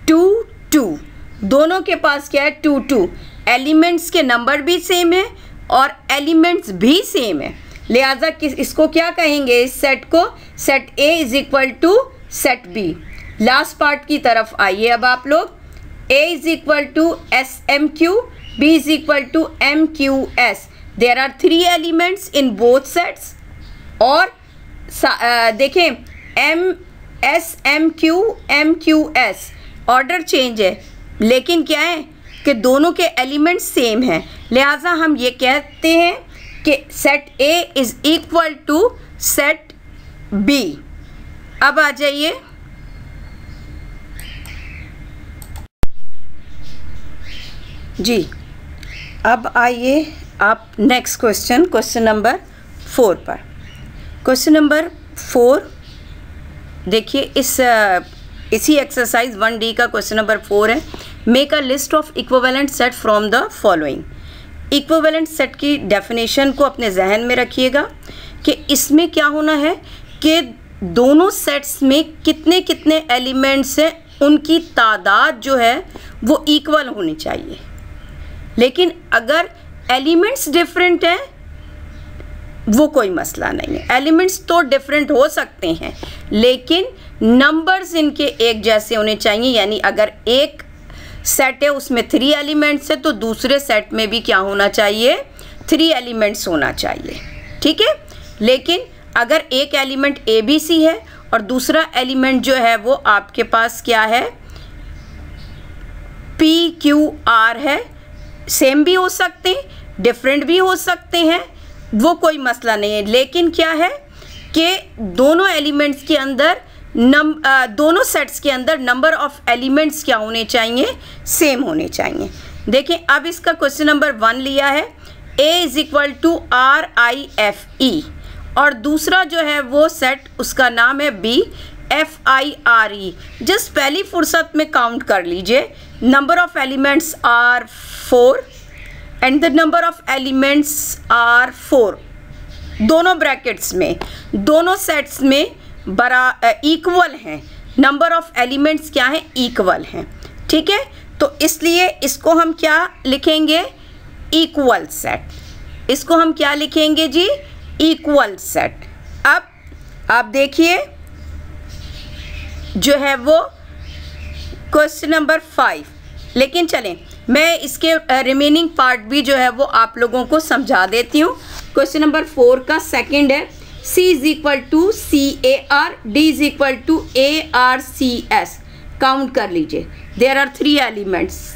2 दोनों के पास क्या है, 2 एलिमेंट्स के नंबर भी सेम है और एलिमेंट्स भी सेम है। लिहाजा इसको क्या कहेंगे, इस सेट को, set A is equal to set B। Last part की तरफ आइए अब आप लोग। A is equal to SMQ, B is equal to MQS। There are 3 elements in both sets और देखें SMQ MQS ऑर्डर चेंज है, लेकिन क्या है कि दोनों के एलिमेंट्स सेम हैं। लिहाजा हम ये कहते हैं कि set A is equal to set B। अब आ जाइए जी, अब आइए आप नेक्स्ट क्वेश्चन नंबर 4 पर। क्वेश्चन नंबर 4 देखिए, इसी एक्सरसाइज 1D का क्वेश्चन नंबर 4 है। Make a list of equivalent set from the following. Equivalent set की डेफिनेशन को अपने जहन में रखिएगा कि इसमें क्या होना है कि दोनों सेट्स में कितने कितने एलिमेंट्स हैं, उनकी तादाद जो है वो इक्वल होनी चाहिए। लेकिन अगर एलिमेंट्स डिफरेंट हैं वो कोई मसला नहीं है, एलिमेंट्स तो डिफरेंट हो सकते हैं लेकिन नंबर्स इनके एक जैसे होने चाहिए। यानी अगर एक सेट है उसमें 3 एलिमेंट्स है तो दूसरे सेट में भी क्या होना चाहिए, 3 एलिमेंट्स होना चाहिए, ठीक है। लेकिन अगर एक एलिमेंट ABC है और दूसरा एलिमेंट जो है वो आपके पास क्या है, PQR है, सेम भी हो सकते हैं, डिफरेंट भी हो सकते हैं, वो कोई मसला नहीं है। लेकिन क्या है कि दोनों एलिमेंट्स के अंदर दोनों सेट्स के अंदर नंबर ऑफ एलिमेंट्स क्या होने चाहिए, सेम होने चाहिए। देखें अब इसका क्वेश्चन नंबर 1 लिया है, A is equal to RIFE, और दूसरा जो है वो सेट उसका नाम है B FIRE। जस्ट पहली फुर्सत में काउंट कर लीजिए, number of elements are 4 and the number of elements are 4, दोनों ब्रैकेट्स में दोनों सेट्स में इक्वल हैं, नंबर ऑफ एलिमेंट्स क्या है, इक्वल हैं। ठीक है, तो इसलिए इसको हम क्या लिखेंगे, इक्वल सेट। इसको हम क्या लिखेंगे जी, इक्वल सेट। अब आप देखिए जो है वो क्वेश्चन नंबर 5, लेकिन चलें मैं इसके रिमेनिंग पार्ट भी जो है वो आप लोगों को समझा देती हूँ। क्वेश्चन नंबर 4 का सेकंड है, C is equal to CAR, D is equal to ARCS। Count कर लीजिए, there are 3 elements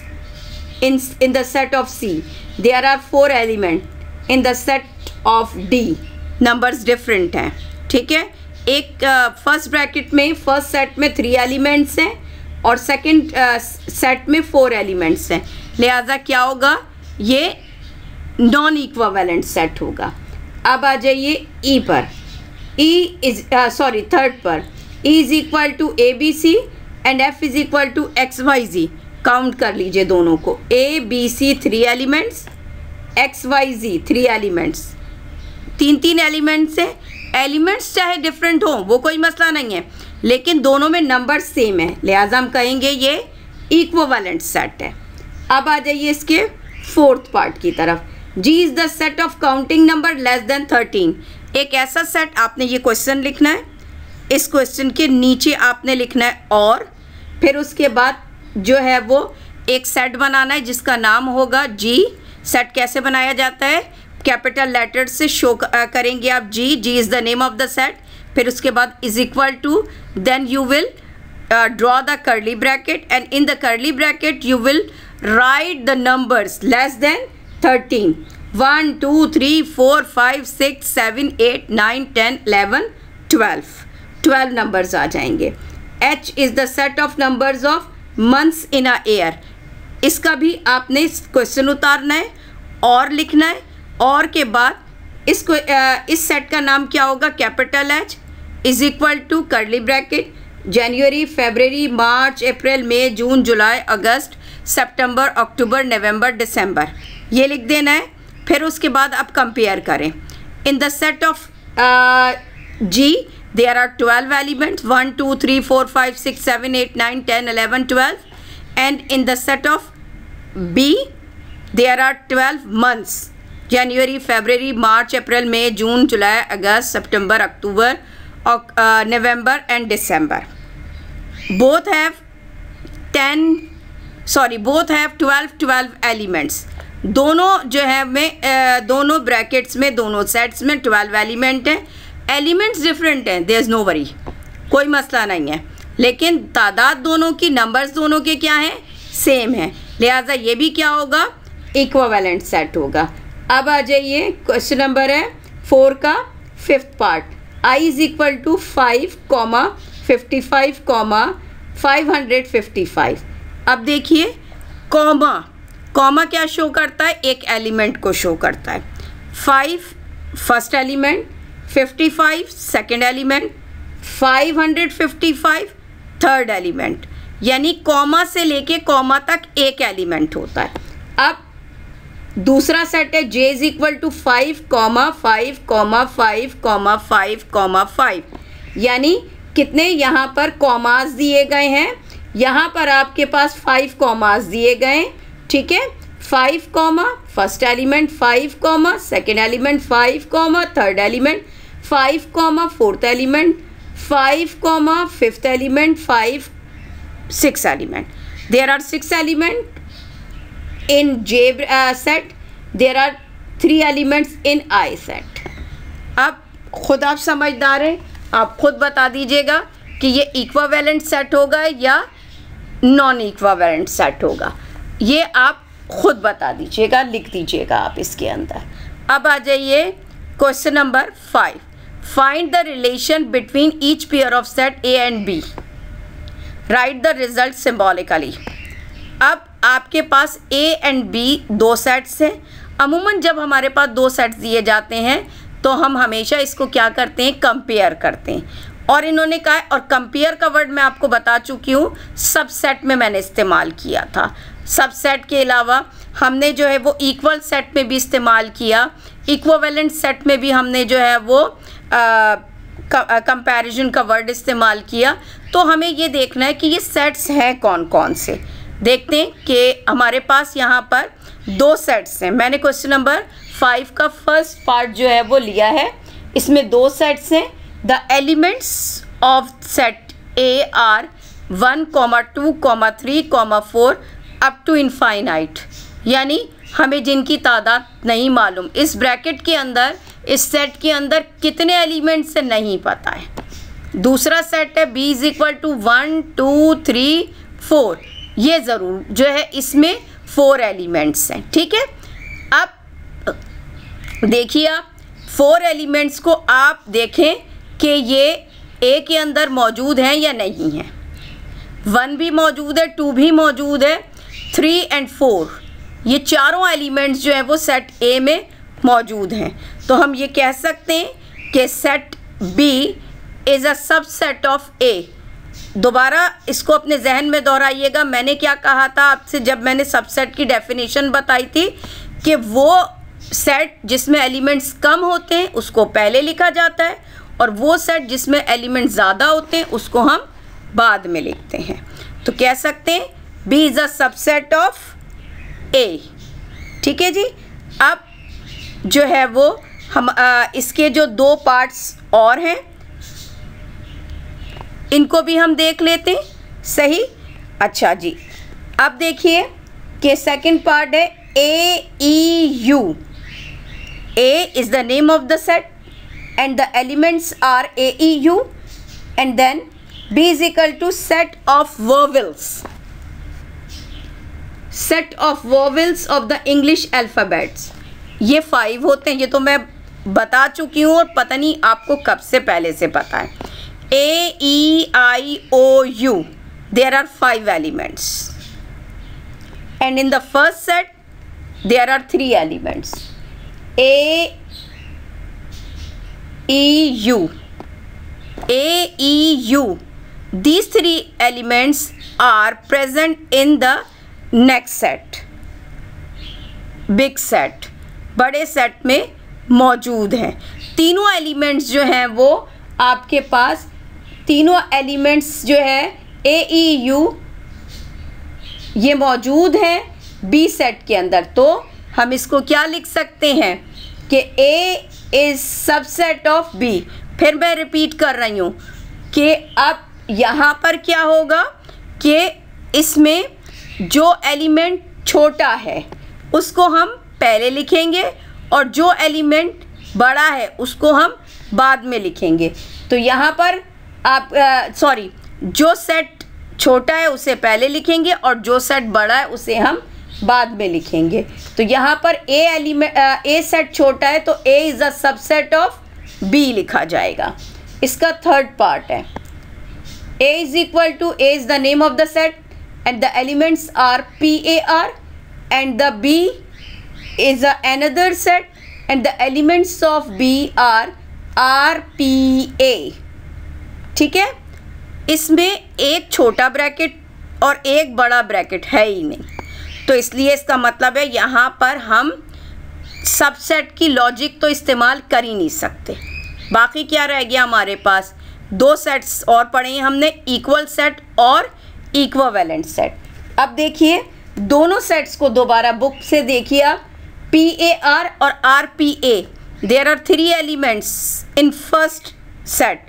in the set of C, there are 4 element in the set of D। Numbers different हैं, ठीक है। एक first bracket में first set में 3 elements हैं और सेकंड सेट में 4 एलिमेंट्स हैं, लिहाजा क्या होगा, ये नॉन इक्विवेलेंट सेट होगा। अब आ जाइए E पर, थर्ड पर, E is equal to ABC and F is equal to XYZ। Count कर लीजिए दोनों को, ABC 3 elements, XYZ 3 elements, 3 elements हैं। एलिमेंट्स चाहे डिफरेंट हो वो कोई मसला नहीं है, लेकिन दोनों में नंबर सेम है, लिहाजा हम कहेंगे ये इक्विवेलेंट सेट है। अब आ जाइए इसके फोर्थ पार्ट की तरफ, G is the set of counting number less than 13। एक ऐसा सेट, आपने ये क्वेश्चन लिखना है, इस क्वेश्चन के नीचे आपने लिखना है और फिर उसके बाद जो है वो एक सेट बनाना है जिसका नाम होगा G। सेट कैसे बनाया जाता है, कैपिटल लेटर से शो करेंगे आप G is the name of the set, फिर उसके बाद is equal to, then you will draw the curly bracket and in the curly bracket you will write the numbers less than 13, 1 2 3 4 5 6 7 8 9 10 11 12 numbers आ जाएंगे। H is the set of numbers of months in a year. इसका भी आपने question उतारना है और लिखना है, और के बाद इसको इस सेट का नाम क्या होगा, capital H is equal to curly bracket जनवरी फरवरी मार्च अप्रैल मई जून जुलाई अगस्त सितंबर अक्टूबर नवंबर दिसंबर, ये लिख देना है। फिर उसके बाद आप कंपेयर करें, इन the set of G there are 12 elements, 1 2 3 4 5 6 7 8 9 10 11 12, and in the set of B there are 12 months, January February March April May June July August September October November and December। both have 12 elements. दोनों जो है में दोनों brackets में दोनों sets में 12 element हैं। Elements different हैं, देयर इज़ नो वरी, कोई मसला नहीं है, लेकिन तादाद दोनों की, नंबर्स दोनों के क्या हैं, सेम है, लिहाजा ये भी क्या होगा, इक्विवेलेंट सेट होगा। अब आ जाइए क्वेश्चन नंबर है 4 का 5th part, I is equal to 5, 55, 555। अब देखिए कॉमा क्या शो करता है, एक एलिमेंट को शो करता है। 5 first element, 55 second element, 555 third element, यानी कॉमा से लेके कॉमा तक एक एलिमेंट होता है। अब दूसरा सेट है J इज इक्वल टू 5, 5, 5, 5, यानी कितने यहाँ पर कॉमास दिए गए हैं, यहाँ पर आपके पास 5 कॉमास दिए गए हैं, ठीक है। 5 comma first element, 5 comma second element, 5 comma third element, 5 comma fourth element, 5 comma fifth element, 5 6 element. There are 6 element in J set, there are 3 elements in I set। अब खुद आप समझदार हैं, आप खुद बता दीजिएगा कि ये इक्विवेलेंट सेट होगा या नॉन इक्विवेलेंट सेट होगा, ये आप खुद बता दीजिएगा, लिख दीजिएगा आप इसके अंदर। अब आ जाइए question number 5। Find the relation between each pair of set A and B, write the result symbolically. अब आपके पास ए एंड बी दो सेट्स हैं। अमूमन जब हमारे पास दो सेट्स दिए जाते हैं तो हम हमेशा इसको क्या करते हैं, कंपेयर करते हैं। और इन्होंने कहा, और कंपेयर का वर्ड मैं आपको बता चुकी हूँ, सबसेट में मैंने इस्तेमाल किया था। सबसेट के अलावा हमने जो है वो इक्वल सेट में भी इस्तेमाल किया, इक्विवेलेंट सेट में भी हमने जो है वो कंपैरिजन का वर्ड इस्तेमाल किया। तो हमें ये देखना है कि ये सेट्स हैं कौन कौन से। देखते हैं कि हमारे पास यहाँ पर दो सेट्स हैं। मैंने क्वेश्चन नंबर 5 का फर्स्ट पार्ट जो है वो लिया है। इसमें दो सेट्स हैं। The elements of set A are 1, 2, 3, 4 up to infinite, यानी हमें जिनकी तादाद नहीं मालूम। इस ब्रैकेट के अंदर, इस सेट के अंदर कितने एलिमेंट्स से नहीं पता है। दूसरा सेट है b इज इक्वल टू 1, 2, 3, 4, ये ज़रूर जो है इसमें 4 एलिमेंट्स हैं। ठीक है, अब देखिए आप 4 एलिमेंट्स को आप देखें कि ये ए के अंदर मौजूद हैं या नहीं हैं। 1 भी मौजूद है, 2 भी मौजूद है, 3 एंड 4, ये चारों एलिमेंट्स जो हैं वो सेट ए में मौजूद हैं। तो हम ये कह सकते हैं कि set B is a subset of A. दोबारा इसको अपने जहन में दोहराइएगा। मैंने क्या कहा था आपसे जब मैंने सबसेट की डेफिनेशन बताई थी कि वो सेट जिसमें एलिमेंट्स कम होते हैं उसको पहले लिखा जाता है, और वो सेट जिसमें एलिमेंट्स ज़्यादा होते हैं उसको हम बाद में लिखते हैं। तो कह सकते हैं B is a subset of A। ठीक है जी। अब जो है वो हम इसके जो दो पार्ट्स और हैं इनको भी हम देख लेते हैं। सही, अच्छा जी। अब देखिए कि सेकंड पार्ट है AEU। A is the name of the set and the elements are AEU, and then B is equal to set of vowels, set of vowels of the English alphabets। ये 5 होते हैं, ये तो मैं बता चुकी हूँ और पता नहीं आपको कब से पहले से पता है। A-E-I-O-U, there are 5 elements, and in the first set there are 3 elements, A-E-U, A-E-U. These 3 elements are present in the next set, big set, बड़े सेट में मौजूद हैं। तीनों एलिमेंट्स जो हैं वो आपके पास, तीनों एलिमेंट्स जो है AEU ये मौजूद हैं B सेट के अंदर। तो हम इसको क्या लिख सकते हैं कि A is subset of B। फिर मैं रिपीट कर रही हूँ कि अब यहाँ पर क्या होगा कि इसमें जो एलिमेंट छोटा है उसको हम पहले लिखेंगे और जो एलिमेंट बड़ा है उसको हम बाद में लिखेंगे। तो यहाँ पर आप जो सेट छोटा है उसे पहले लिखेंगे और जो सेट बड़ा है उसे हम बाद में लिखेंगे। तो यहाँ पर A सेट छोटा है तो A is a subset of B लिखा जाएगा। इसका थर्ड पार्ट है A is equal to, A is the name of the set and the elements are PAR, and the B is another set and the elements of B are RPA। ठीक है, इसमें एक छोटा bracket और एक बड़ा bracket है ही नहीं, तो इसलिए इसका मतलब है यहाँ पर हम सबसेट की लॉजिक तो इस्तेमाल कर ही नहीं सकते। बाकी क्या रह गया हमारे पास, दो सेट्स और पढ़े हैं हमने, इक्वल सेट और इक्विवेलेंट सेट। अब देखिए दोनों सेट्स को दोबारा बुक से देखिए आप, PAR और RPA, there are 3 elements in first set,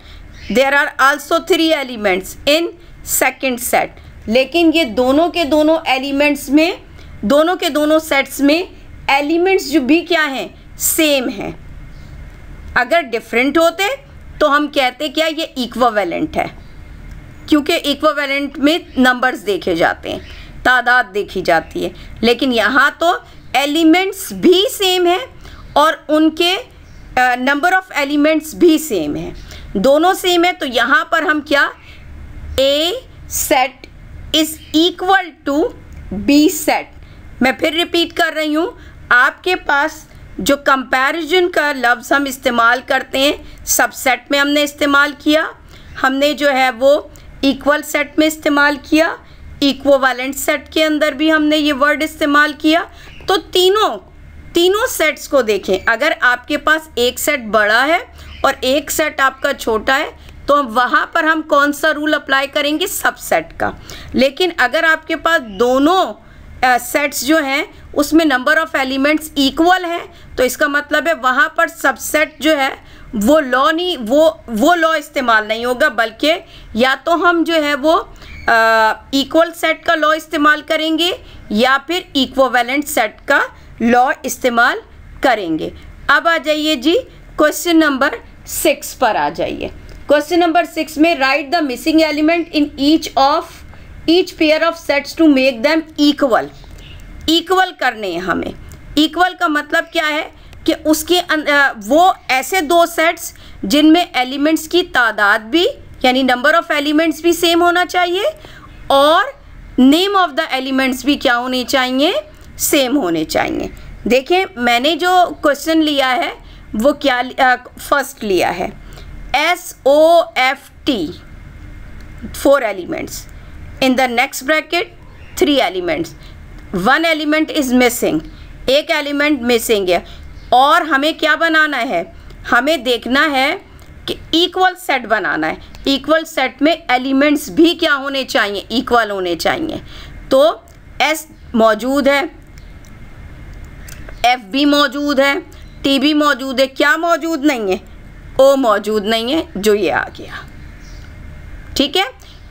there are also 3 elements in second set. लेकिन ये दोनों के दोनों एलिमेंट्स में, दोनों के दोनों सेट्स में एलिमेंट्स जो भी क्या हैं, सेम हैं। अगर डिफरेंट होते तो हम कहते क्या ये इक्विवेलेंट है, क्योंकि इक्विवेलेंट में नंबर्स देखे जाते हैं, तादाद देखी जाती है। लेकिन यहाँ तो एलिमेंट्स भी सेम है और उनके नंबर ऑफ एलिमेंट्स भी सेम है, दोनों सेम है, तो यहाँ पर हम क्या, A set is equal to B set. मैं फिर रिपीट कर रही हूँ, आपके पास जो कंपैरिजन का लफ्ज़ हम इस्तेमाल करते हैं, सबसेट में हमने इस्तेमाल किया, हमने जो है वो इक्वल सेट में इस्तेमाल किया, इक्विवेलेंट सेट के अंदर भी हमने ये वर्ड इस्तेमाल किया। तो तीनों सेट्स को देखें, अगर आपके पास एक सेट बड़ा है और एक सेट आपका छोटा है तो वहाँ पर हम कौन सा रूल अप्लाई करेंगे, सबसेट का। लेकिन अगर आपके पास दोनों सेट्स जो हैं उसमें नंबर ऑफ एलिमेंट्स इक्वल हैं तो इसका मतलब है वहाँ पर सबसेट जो है वो लॉ नहीं, वो लॉ इस्तेमाल नहीं होगा, बल्कि या तो हम जो है वो इक्वल सेट का लॉ इस्तेमाल करेंगे या फिर इक्विवेलेंट सेट का लॉ इस्तेमाल करेंगे। अब आ जाइए जी क्वेश्चन नंबर 6 पर आ जाइए। क्वेश्चन नंबर 6 में write the missing element in each pair of sets to make them equal. Equal करने हैं हमें। इक्वल का मतलब क्या है कि उसके वो ऐसे दो सेट्स जिनमें एलिमेंट्स की तादाद भी यानी नंबर ऑफ एलिमेंट्स भी सेम होना चाहिए और नेम ऑफ द एलिमेंट्स भी क्या होने चाहिए, सेम होने चाहिए। देखें मैंने जो क्वेश्चन लिया है वो क्या फर्स्ट लिया है, SOFT 4 elements, in the next bracket 3 elements, 1 element is missing, एक एलिमेंट मिसिंग है और हमें क्या बनाना है, हमें देखना है कि इक्वल सेट बनाना है। इक्वल सेट में एलिमेंट्स भी क्या होने चाहिए, इक्वल होने चाहिए। तो S मौजूद है, F भी मौजूद है, T भी मौजूद है, क्या मौजूद नहीं है, O मौजूद नहीं है, जो ये आ गया। ठीक है,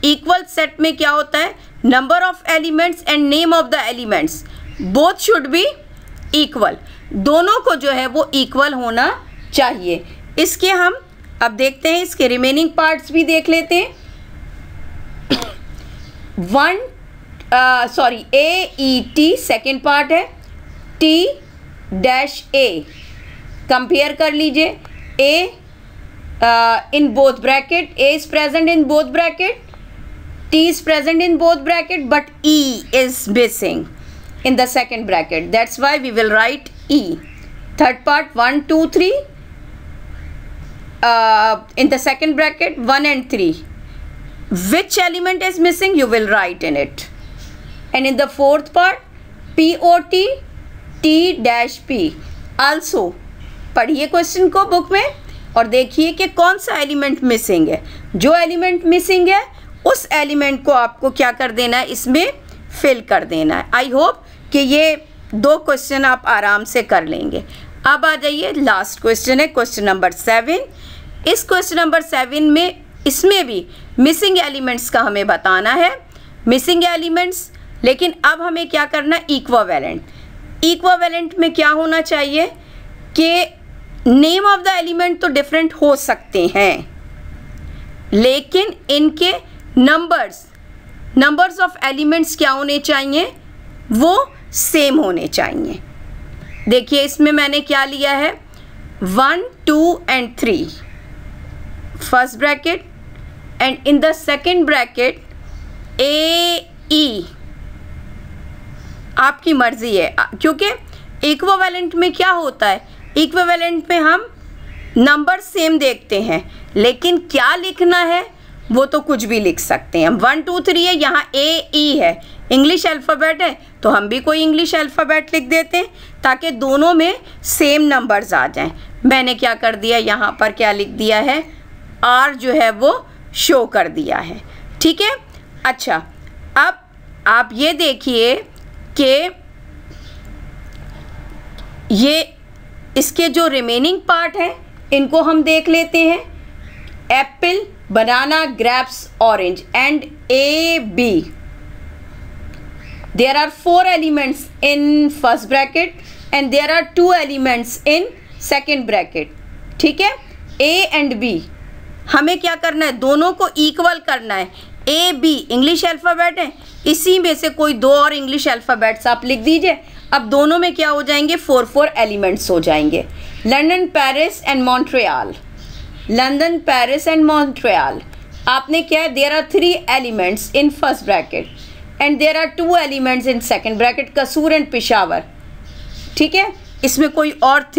इक्वल सेट में क्या होता है, number of elements and name of the elements both should be equal, दोनों को जो है वो इक्वल होना चाहिए। इसके हम अब देखते हैं, इसके रिमेनिंग पार्ट्स भी देख लेते हैं। AET सेकेंड पार्ट है, T-A कंपेयर कर लीजिए, A in both bracket, A is present in both bracket, T is present in both bracket, but E is missing in the second bracket. That's why we will write E. Third part 1, 2, 3. In the second bracket 1 and 3. Which element is missing? You will write in it. And in the fourth part POT T-P. Also पढ़िए question को book में और देखिए कि कौन सा element missing है। जो एलिमेंट मिसिंग है उस एलिमेंट को आपको क्या कर देना है, इसमें फिल कर देना है। आई होप कि ये 2 क्वेश्चन आप आराम से कर लेंगे। अब आ जाइए लास्ट क्वेश्चन है, क्वेश्चन नंबर 7। इस क्वेश्चन नंबर 7 में इसमें भी मिसिंग एलिमेंट्स का हमें बताना है, मिसिंग एलिमेंट्स। लेकिन अब हमें क्या करना है, इक्विवेलेंट। इक्विवेलेंट में क्या होना चाहिए कि नेम ऑफ द एलिमेंट तो डिफरेंट हो सकते हैं लेकिन इनके नंबर्स ऑफ एलिमेंट्स क्या होने चाहिए, वो सेम होने चाहिए। देखिए इसमें मैंने क्या लिया है, 1, 2 and 3 first bracket and in the second bracket AE। आपकी मर्जी है, क्योंकि इक्विवेलेंट में क्या होता है, इक्विवेलेंट में हम नंबर सेम देखते हैं लेकिन क्या लिखना है वो तो कुछ भी लिख सकते हैं। 1, 2, 3 है, यहाँ AE है, इंग्लिश अल्फ़ाबेट है तो हम भी कोई इंग्लिश अल्फ़ाबेट लिख देते हैं ताकि दोनों में सेम नंबर्स आ जाएं। मैंने क्या कर दिया, यहाँ पर क्या लिख दिया है, R जो है वो शो कर दिया है। ठीक है, अच्छा अब आप ये देखिए कि ये इसके जो रिमेनिंग पार्ट हैं इनको हम देख लेते हैं। Apple, banana, grapes, orange and AB। There are 4 elements in first bracket and there are 2 elements in second bracket। ठीक है, A and B हमें क्या करना है, दोनों को इक्वल करना है। AB इंग्लिश अल्फ़ाबेट है, इसी में से कोई 2 और इंग्लिश अल्फ़ाबेट्स आप लिख दीजिए। अब दोनों में क्या हो जाएंगे, 4 एलिमेंट्स हो जाएंगे। London, Paris and Montreal. London, Paris and Montreal. आपने क्या है, there are 3 elements in first bracket and there are 2 elements in second bracket, Kasur and Peshawar. ठीक है, इसमें कोई और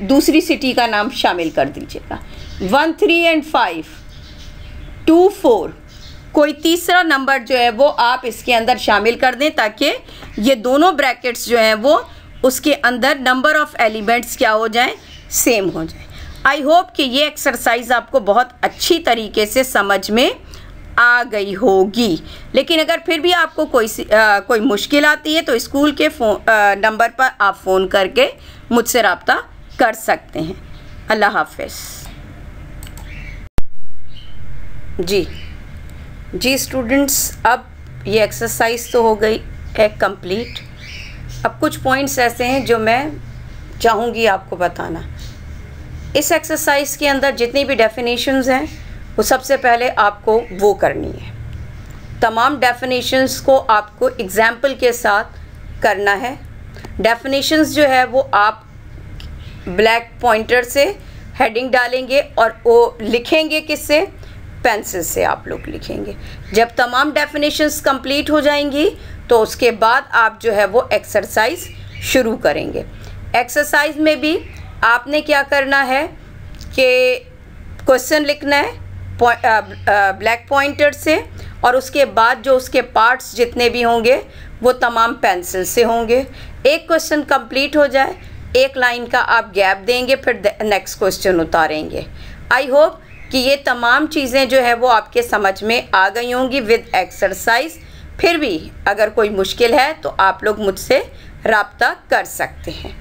दूसरी सिटी का नाम शामिल कर दीजिएगा। 1, 3 एंड 5, 2, 4, कोई तीसरा नंबर जो है वो आप इसके अंदर शामिल कर दें ताकि ये दोनों ब्रैकेट्स जो हैं वो उसके अंदर नंबर ऑफ एलिमेंट्स क्या हो जाएं, सेम हो जाए। आई होप कि ये एक्सरसाइज आपको बहुत अच्छी तरीके से समझ में आ गई होगी। लेकिन अगर फिर भी आपको कोई मुश्किल आती है तो स्कूल के नंबर पर आप फ़ोन करके मुझसे रब्ता कर सकते हैं। अल्लाह हाफ़िज़। जी स्टूडेंट्स, अब ये एक्सरसाइज तो हो गई है कंप्लीट। अब कुछ पॉइंट्स ऐसे हैं जो मैं चाहूँगी आपको बताना। इस एक्सरसाइज के अंदर जितनी भी डेफिनेशंस हैं वो सबसे पहले आपको वो करनी है। तमाम डेफिनेशंस को आपको एग्जाम्पल के साथ करना है। डेफिनेशंस जो है वो आप ब्लैक पॉइंटर से हेडिंग डालेंगे और वो लिखेंगे किससे, पेंसिल से आप लोग लिखेंगे। जब तमाम डेफिनेशंस कंप्लीट हो जाएंगी तो उसके बाद आप जो है वो एक्सरसाइज शुरू करेंगे। एक्सरसाइज में भी आपने क्या करना है कि क्वेश्चन लिखना है ब्लैक पॉइंटर से और उसके बाद जो उसके पार्ट्स जितने भी होंगे वो तमाम पेंसिल से होंगे। एक क्वेश्चन कंप्लीट हो जाए, एक लाइन का आप गैप देंगे, फिर नेक्स्ट क्वेश्चन उतारेंगे। आई होप कि ये तमाम चीज़ें जो है वो आपके समझ में आ गई होंगी विद एक्सरसाइज। फिर भी अगर कोई मुश्किल है तो आप लोग मुझसे रब्ता कर सकते हैं।